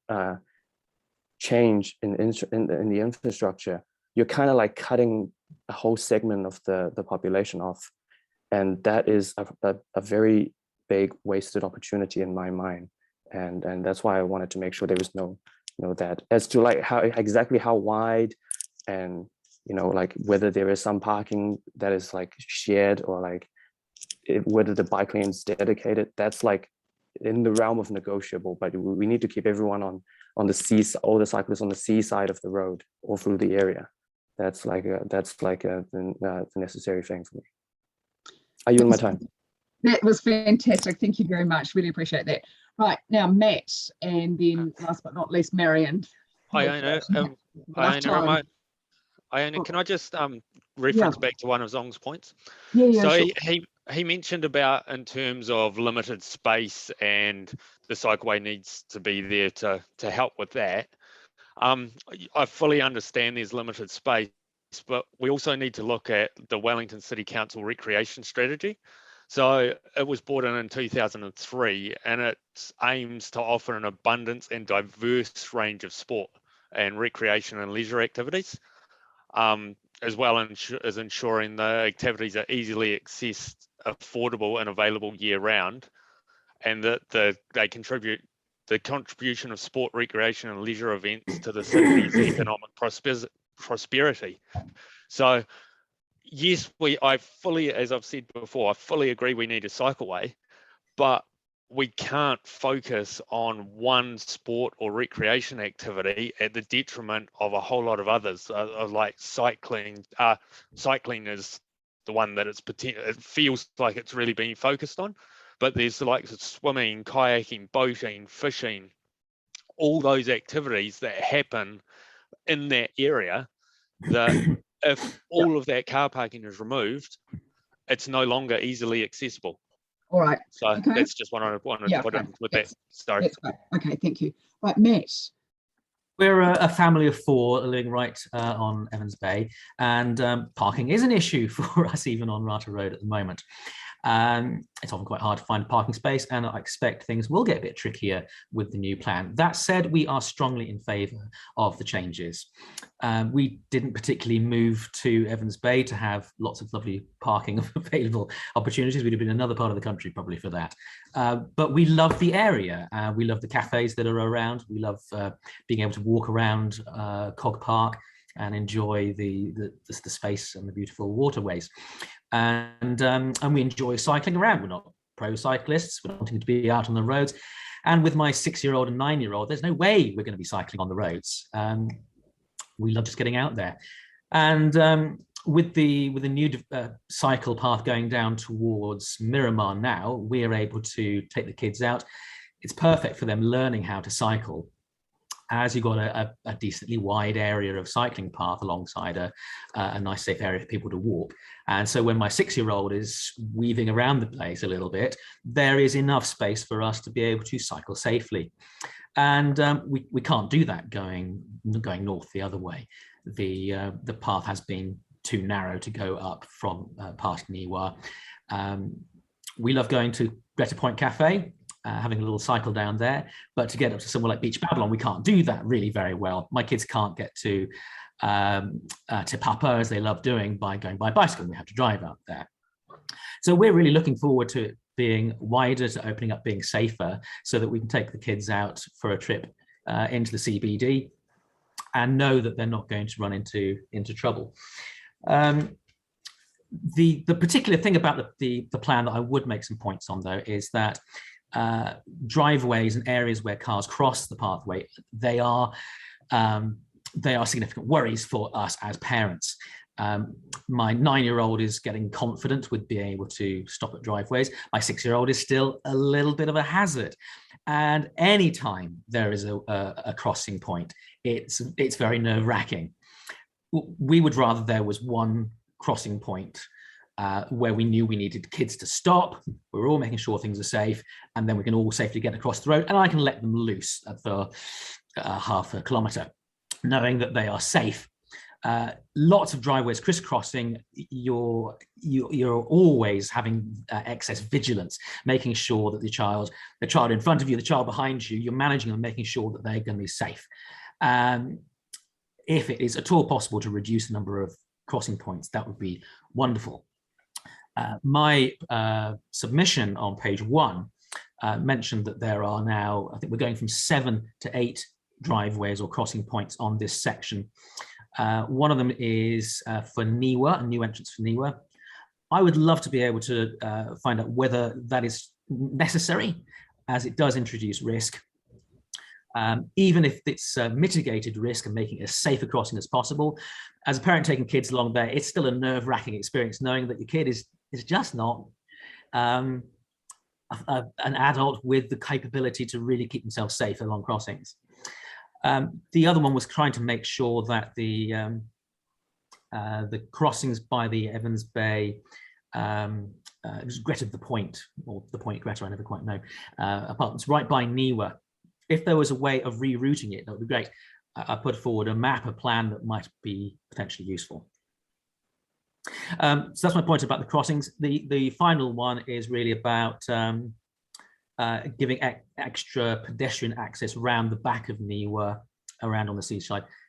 change in the infrastructure, you're kind of like cutting a whole segment of the population off. And that is a very big wasted opportunity in my mind. And that's why I wanted to make sure there was no that. As to like how wide, and like whether there is some parking that is like shared, or like whether the bike lane is dedicated, that's like in the realm of negotiable. But we need to keep everyone on the sea, all the cyclists on the sea side of the road, all through the area. That's the necessary thing for me. Are you in my time? That was fantastic. Thank you very much. Really appreciate that. Right, now Matt, and then last but not least, Marion. Iona, can I just reference back to one of Zong's points? Yeah, so sure. he mentioned about, in terms of limited space, and the cycleway needs to be there to help with that. I fully understand there's limited space, but we also need to look at the Wellington City Council recreation strategy. So it was brought in 2003, and it aims to offer an abundance and diverse range of sport and recreation and leisure activities, as well as ensuring the activities are easily accessed, affordable and available year round, and that they contribute the contribution of sport, recreation and leisure events to the city's economic prosperity. So yes, I fully, as I've said before, I fully agree we need a cycleway, but we can't focus on one sport or recreation activity at the detriment of a whole lot of others, like cycling. Cycling is the one that it feels like it's really being focused on, but there's like swimming, kayaking, boating, fishing, all those activities that happen in that area that if all of that car parking is removed, it's no longer easily accessible. All right. So okay. That's just what I wanted to put in with that. Sorry. That's great. Okay, thank you. Right, Matt. We're a family of four living right on Evans Bay, and parking is an issue for us even on Rata Road at the moment. It's often quite hard to find a parking space, and I expect things will get a bit trickier with the new plan. That said, we are strongly in favour of the changes. We didn't particularly move to Evans Bay to have lots of lovely parking available opportunities. We'd have been in another part of the country probably for that. But we love the area. We love the cafes that are around. We love being able to walk around Cog Park and enjoy the space and the beautiful waterways. And we enjoy cycling around. We're not pro cyclists, we're wanting to be out on the roads. And with my 6-year-old and 9-year-old, there's no way we're going to be cycling on the roads. We love just getting out there. And with the new cycle path going down towards Miramar now, we're able to take the kids out. It's perfect for them learning how to cycle, as you've got a decently wide area of cycling path alongside a nice safe area for people to walk. And so when my 6-year-old is weaving around the place a little bit, there is enough space for us to be able to cycle safely. And we can't do that going north the other way. The path has been too narrow to go up from past Niwa. We love going to Greta Point Cafe, having a little cycle down there, but to get up to somewhere like Beach Babylon, we can't do that really very well. My kids can't get to Te Papa, as they love doing, by going by bicycle. We have to drive out there. So we're really looking forward to it being wider, to opening up, being safer, so that we can take the kids out for a trip into the CBD and know that they're not going to run into trouble. The particular thing about the plan that I would make some points on, though, is that driveways and areas where cars cross the pathway, they are significant worries for us as parents. My 9-year-old is getting confident with being able to stop at driveways. My 6-year-old is still a little bit of a hazard. And anytime there is a crossing point, it's very nerve-wracking. We would rather there was one crossing point where we knew we needed kids to stop. We're all making sure things are safe, and then we can all safely get across the road, and I can let them loose for half a kilometre, knowing that they are safe. Lots of driveways crisscrossing, you're always having excess vigilance, making sure that the child in front of you, the child behind you, you're managing and making sure that they're going to be safe. If it is at all possible to reduce the number of crossing points, that would be wonderful. My submission on page 1 mentioned that there are now, I think we're going from 7 to 8 driveways or crossing points on this section. One of them is for Niwa, a new entrance for Niwa. I would love to be able to find out whether that is necessary, as it does introduce risk. Even if it's mitigated risk and making it as safe a crossing as possible. As a parent taking kids along there, it's still a nerve-wracking experience knowing that your kid is just not an adult with the capability to really keep themselves safe along crossings. The other one was trying to make sure that the crossings by the Evans Bay, it was Greta the Point, or the Point Greta, I never quite know, apartments right by Niwa. If there was a way of rerouting it, that would be great. I put forward a plan that might be potentially useful. So that's my point about the crossings. The final one is really about giving extra pedestrian access around the back of Niwa, around on the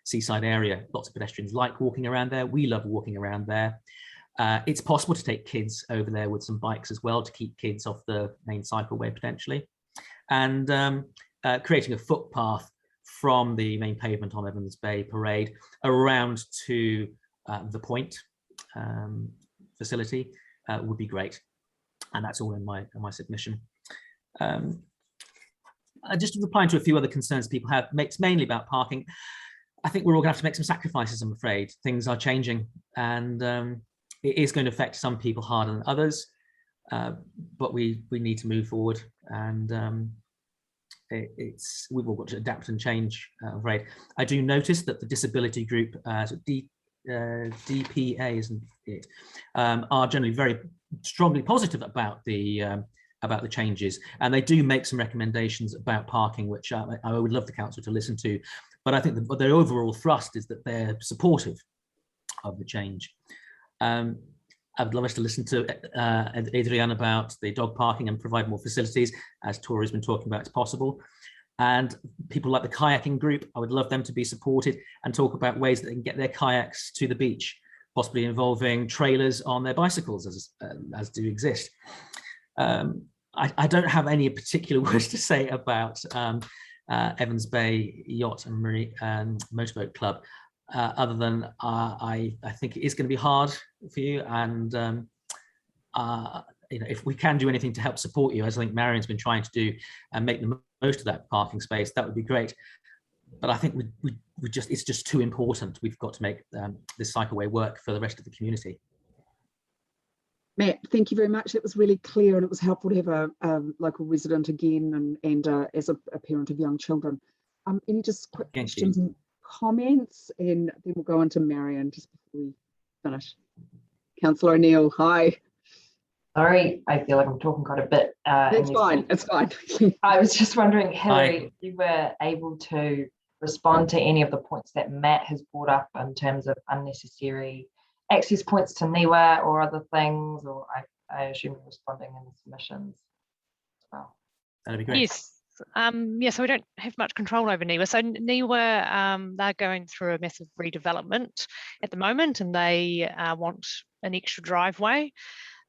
seaside area. Lots of pedestrians like walking around there. We love walking around there. It's possible to take kids over there with some bikes as well to keep kids off the main cycleway potentially. And creating a footpath from the main pavement on Evans Bay Parade around to the Point facility would be great. And that's all in my submission. Just replying to a few other concerns people have, it's mainly about parking. I think we're all gonna have to make some sacrifices, I'm afraid. Things are changing, and it is going to affect some people harder than others, but we need to move forward, and we've all got to adapt and change, I'm afraid. I do notice that the disability group, DPA, isn't it, are generally very strongly positive about the changes, and they do make some recommendations about parking, which I would love the council to listen to. But I think that their overall thrust is that they're supportive of the change. I would love us to listen to Adrian about the dog parking and provide more facilities, as Tori's been talking about, it's possible. And people like the kayaking group, I would love them to be supported and talk about ways that they can get their kayaks to the beach, possibly involving trailers on their bicycles, as do exist. I don't have any particular words to say about Evans Bay Yacht and Marine Motorboat Club, other than I think it is going to be hard for you, and if we can do anything to help support you, as I think Marion's been trying to do, and make the most of that parking space, that would be great. But I think it's just too important. We've got to make this cycleway work for the rest of the community. Matt, thank you very much. It was really clear, and it was helpful to have a local resident again, and as a parent of young children. Any just quick questions and comments, and then we'll go into Marion just before we finish. Councillor O'Neill, hi. Sorry, I feel like I'm talking quite a bit. It's fine, it's fine. I was just wondering, Hilary, if you were able to respond to any of the points that Matt has brought up in terms of unnecessary access points to Niwa or other things, or I assume you're responding in the submissions as well. That'd be great. Yes. Yeah, so we don't have much control over Niwa. So Niwa, they're going through a massive redevelopment at the moment, and they want an extra driveway.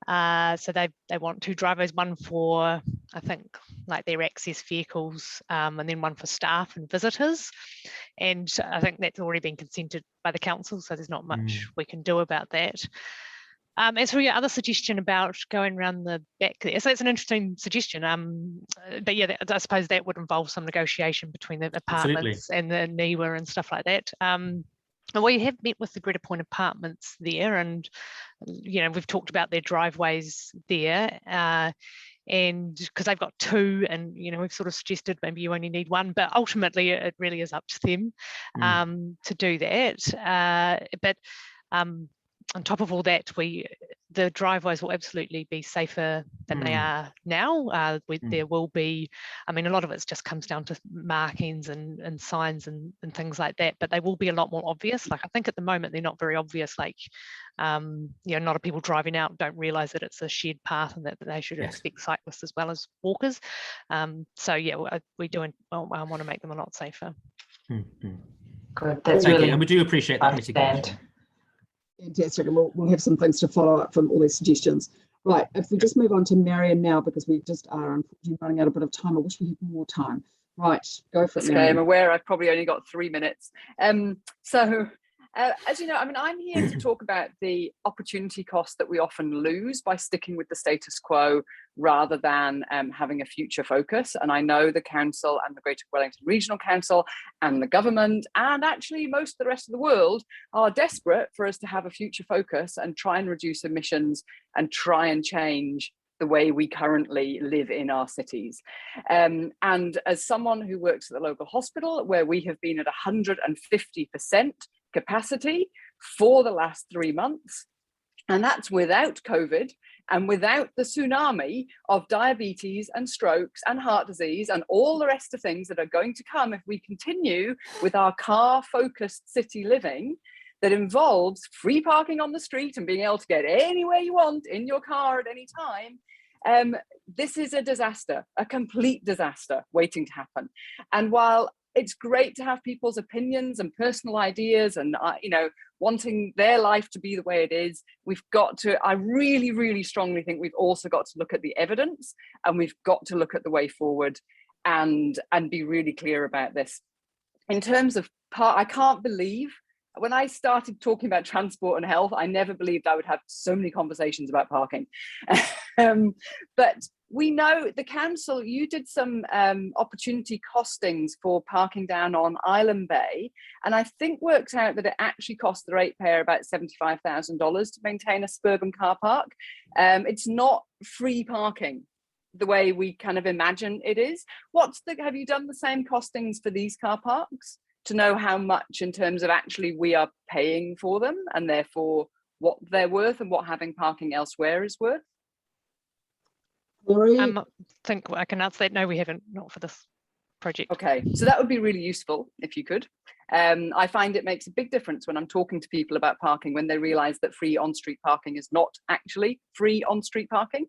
So they want 2 driveways, one for, I think, like their access vehicles, and then one for staff and visitors. And I think that's already been consented by the council, so there's not much we can do about that. As for your other suggestion about going around the back there, so it's an interesting suggestion. But yeah, I suppose that would involve some negotiation between the apartments and the Niwa and stuff like that. We have met with the Greta Point apartments there, and we've talked about their driveways there, and because they've got 2, and we've sort of suggested maybe you only need 1, but ultimately it really is up to them to do that. But on top of all that, the driveways will absolutely be safer than they are now. There will be, I mean, a lot of it just comes down to markings and signs and things like that, but they will be a lot more obvious. Like I think at the moment they're not very obvious, like, you know, a lot of people driving out don't realise that it's a shared path and that they should expect cyclists as well as walkers. So yeah, we do want to make them a lot safer. Good, that's Thank really you. And we do appreciate that mitigation. Fantastic, and we'll have some things to follow up from all these suggestions. Right, if we just move on to Marion now, because we just are unfortunately running out a bit of time. I wish we had more time. Right, go for it, Okay, Marion. I'm aware I've probably only got 3 minutes. As you know, I mean, I'm here to talk about the opportunity cost that we often lose by sticking with the status quo rather than having a future focus. And I know the council and the Greater Wellington Regional Council and the government and actually most of the rest of the world are desperate for us to have a future focus and try and reduce emissions and try and change the way we currently live in our cities. And as someone who works at the local hospital, where we have been at 150% capacity for the last 3 months, and that's without COVID and without the tsunami of diabetes and strokes and heart disease and all the rest of things that are going to come if we continue with our car-focused city living that involves free parking on the street and being able to get anywhere you want in your car at any time. This is a disaster, a complete disaster waiting to happen. And while it's great to have people's opinions and personal ideas and, you know, wanting their life to be the way it is, we've got to, I really, really strongly think we've also got to look at the evidence and we've got to look at the way forward and be really clear about this. In terms of I can't believe, when I started talking about transport and health, I never believed I would have so many conversations about parking. But we know the council, you did some opportunity costings for parking down on Island Bay, and I think worked out that it actually cost the ratepayer about $75,000 to maintain a suburban car park. It's not free parking the way we kind of imagine it is. Have you done the same costings for these car parks to know how much in terms of actually we are paying for them and therefore what they're worth and what having parking elsewhere is worth? I think I can answer that. No, we haven't, not for this project. Okay, so that would be really useful if you could. I find it makes a big difference when I'm talking to people about parking when they realise that free on-street parking is not actually free on-street parking.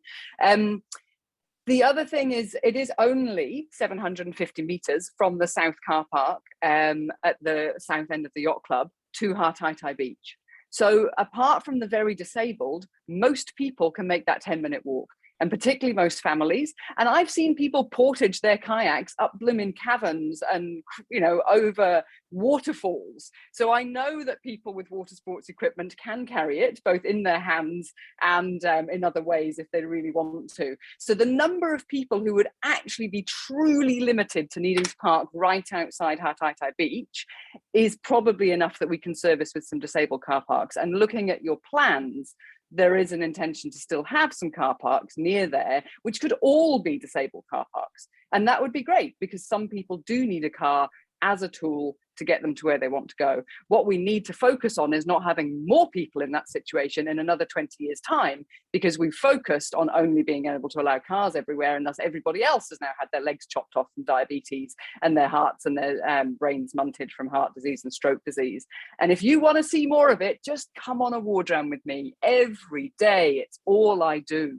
The other thing is it is only 750 metres from the South car park at the south end of the yacht club to Taitai beach. So apart from the very disabled, most people can make that 10-minute walk, and particularly most families. And I've seen people portage their kayaks up blooming caverns and, you know, over waterfalls. So I know that people with water sports equipment can carry it both in their hands and in other ways if they really want to. So the number of people who would actually be truly limited to needing to park right outside Taitai beach is probably enough that we can service with some disabled car parks. And looking at your plans, there is an intention to still have some car parks near there, which could all be disabled car parks. And that would be great because some people do need a car as a tool to get them to where they want to go. What we need to focus on is not having more people in that situation in another 20 years' time, because we've focused on only being able to allow cars everywhere, and thus everybody else has now had their legs chopped off from diabetes and their hearts and their brains munted from heart disease and stroke disease. And if you want to see more of it, just come on a ward round with me every day. It's all I do.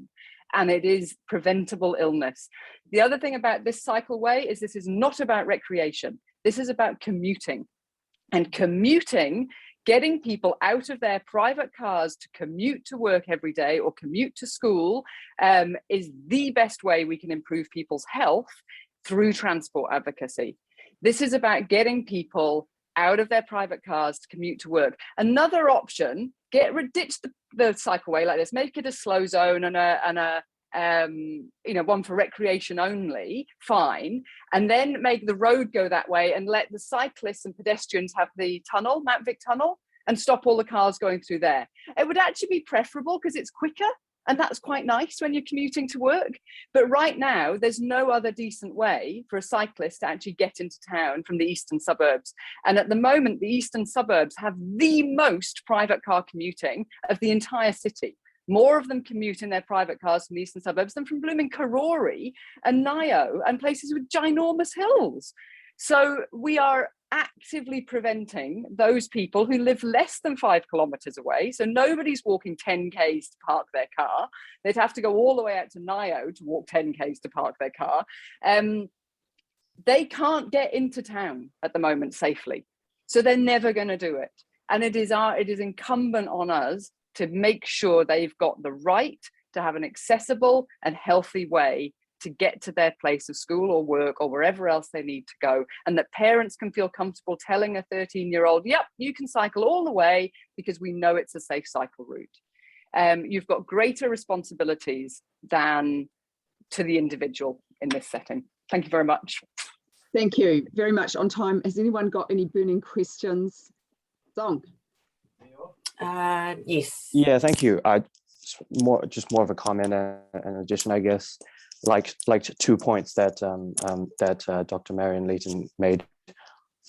And it is preventable illness. The other thing about this cycleway is this is not about recreation. This is about commuting. And commuting, getting people out of their private cars to commute to work every day or commute to school is the best way we can improve people's health through transport advocacy. This is about getting people out of their private cars to commute to work. Another option, ditch the cycleway like this, make it a slow zone and a one for recreation only, fine, and then make the road go that way and let the cyclists and pedestrians have the tunnel, Mount Vic tunnel, and stop all the cars going through there. It would actually be preferable because it's quicker, and that's quite nice when you're commuting to work. But right now, there's no other decent way for a cyclist to actually get into town from the eastern suburbs. And at the moment, the eastern suburbs have the most private car commuting of the entire city. More of them commute in their private cars from the eastern suburbs than from blooming Pūroro and Nio and places with ginormous hills. So we are actively preventing those people who live less than 5 kilometres away. So nobody's walking 10 k's to park their car. They'd have to go all the way out to Nio to walk 10 k's to park their car. They can't get into town at the moment safely. So they're never going to do it. And it is incumbent on us to make sure they've got the right to have an accessible and healthy way to get to their place of school or work or wherever else they need to go, and that parents can feel comfortable telling a 13-year-old, yep, you can cycle all the way because we know it's a safe cycle route. You've got greater responsibilities than to the individual in this setting. Thank you very much. Thank you very much. On time. Has anyone got any burning questions? Zong. Yes. Yeah, thank you. Just more of a comment and an addition, I guess. Like 2 points that Dr. Marion Layton made.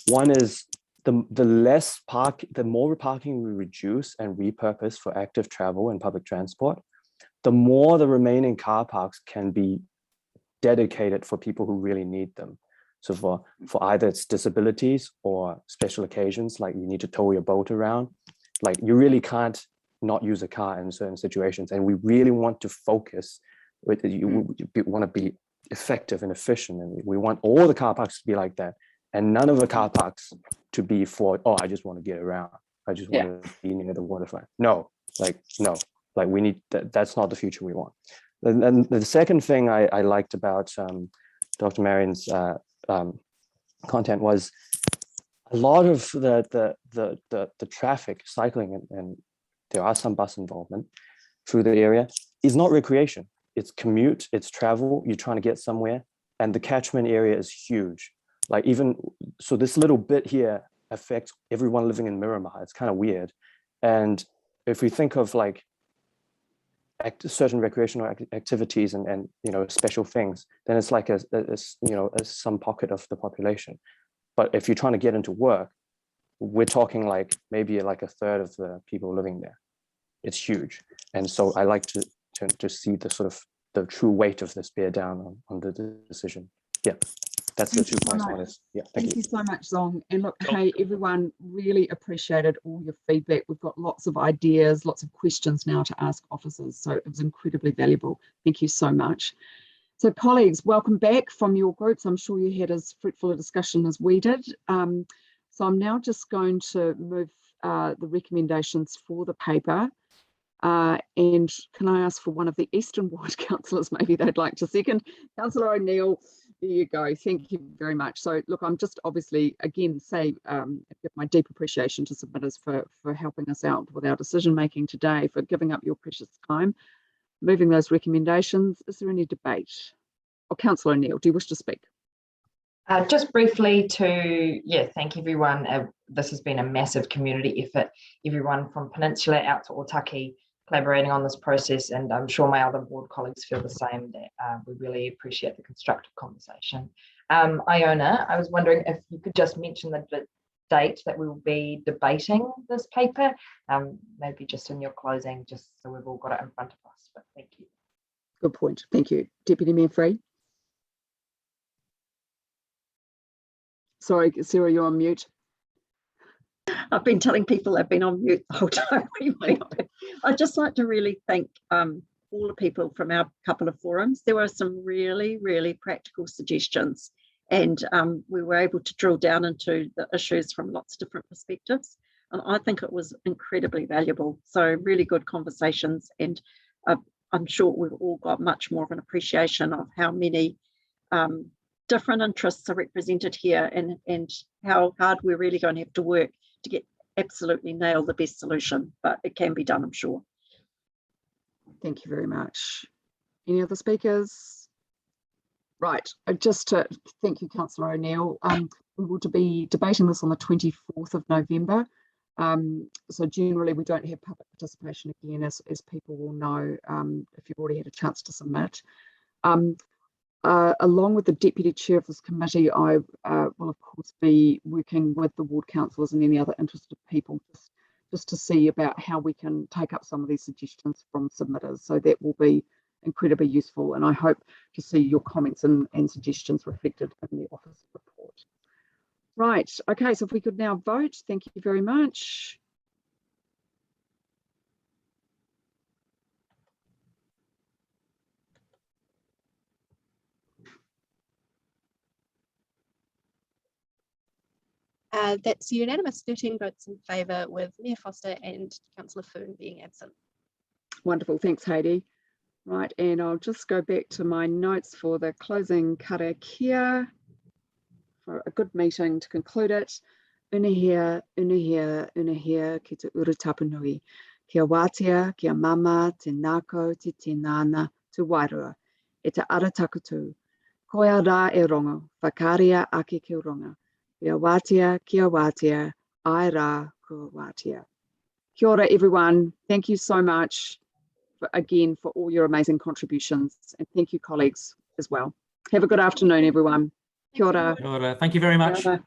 One is the more parking we reduce and repurpose for active travel and public transport, the more the remaining car parks can be dedicated for people who really need them. So for either it's disabilities or special occasions, like you need to tow your boat around, like you really can't not use a car in certain situations. And we really want to focus with it. You want to be effective and efficient, and we want all the car parks to be like that, and none of the car parks to be for, oh, I just want to get around, I just want to be near the waterfront. No, we need that. That's not the future we want. And the second thing I liked about Dr. Marion's content was a lot of the traffic cycling, and there are some bus involvement through the area, is not recreation. It's commute, it's travel, you're trying to get somewhere, and the catchment area is huge. Like even, so this little bit here affects everyone living in Miramar. It's kind of weird. And if we think of like certain recreational activities and special things, then it's like some pocket of the population. But if you're trying to get into work, we're talking like maybe like a third of the people living there. It's huge. And so I like to see the sort of the true weight of this bear down on the decision. Yeah, that's the 2 points on this. Yeah, thank you so much, Zong. And look, hey, everyone, really appreciated all your feedback. We've got lots of ideas, lots of questions now to ask officers. So it was incredibly valuable. Thank you so much. So colleagues, welcome back from your groups. I'm sure you had as fruitful a discussion as we did. So I'm now just going to move the recommendations for the paper. And can I ask for one of the Eastern Ward councillors, maybe they'd like to second? Councillor O'Neill, there you go. Thank you very much. So look, I'm just obviously, again, give my deep appreciation to submitters for helping us out with our decision making today, for giving up your precious time, moving those recommendations. Is there any debate? Oh, Councillor O'Neill, do you wish to speak? Just briefly thank everyone. This has been a massive community effort. Everyone from Peninsula out to Otaki collaborating on this process, and I'm sure my other board colleagues feel the same, that we really appreciate the constructive conversation. Iona, I was wondering if you could just mention the date that we will be debating this paper, maybe just in your closing, just so we've all got it in front of us, but thank you. Good point, thank you. Deputy Mayor Free. Sorry, Sarah, you're on mute. I've been telling people they've been on mute the whole time. I'd just like to really thank all the people from our couple of forums. There were some really, really practical suggestions, and we were able to drill down into the issues from lots of different perspectives. And I think it was incredibly valuable. So really good conversations, and I'm sure we've all got much more of an appreciation of how many different interests are represented here, and how hard we're really going to have to work to absolutely nail the best solution, but it can be done, I'm sure. Thank you very much. Any other speakers? Right, just to thank you, Councillor O'Neill. We will be debating this on the 24th of November. So generally we don't have public participation again, as people will know if you've already had a chance to submit. Along with the Deputy Chair of this committee, I will of course be working with the ward councillors and any other interested people just just to see about how we can take up some of these suggestions from submitters. So that will be incredibly useful, and I hope to see your comments and suggestions reflected in the office report. Right, okay, so if we could now vote, thank you very much. That's unanimous, 13 votes in favour, with Mayor Foster and Councillor Foon being absent. Wonderful, thanks Heidi. Right, and I'll just go back to my notes for the closing karakia for a good meeting to conclude it. Unahia, unahia, unahia ki te urutapunui. Kia wātia, kia mama, te nāko, te tinana, te wairua, e te aratakutu. Koia rā e rongo, whakaria ake ki ronga. Kia wātia, ai rā kua wātia. Kia ora everyone, thank you so much again for all your amazing contributions, and thank you colleagues as well. Have a good afternoon everyone. Kia ora. Kia ora. Thank you very much. Kia ora.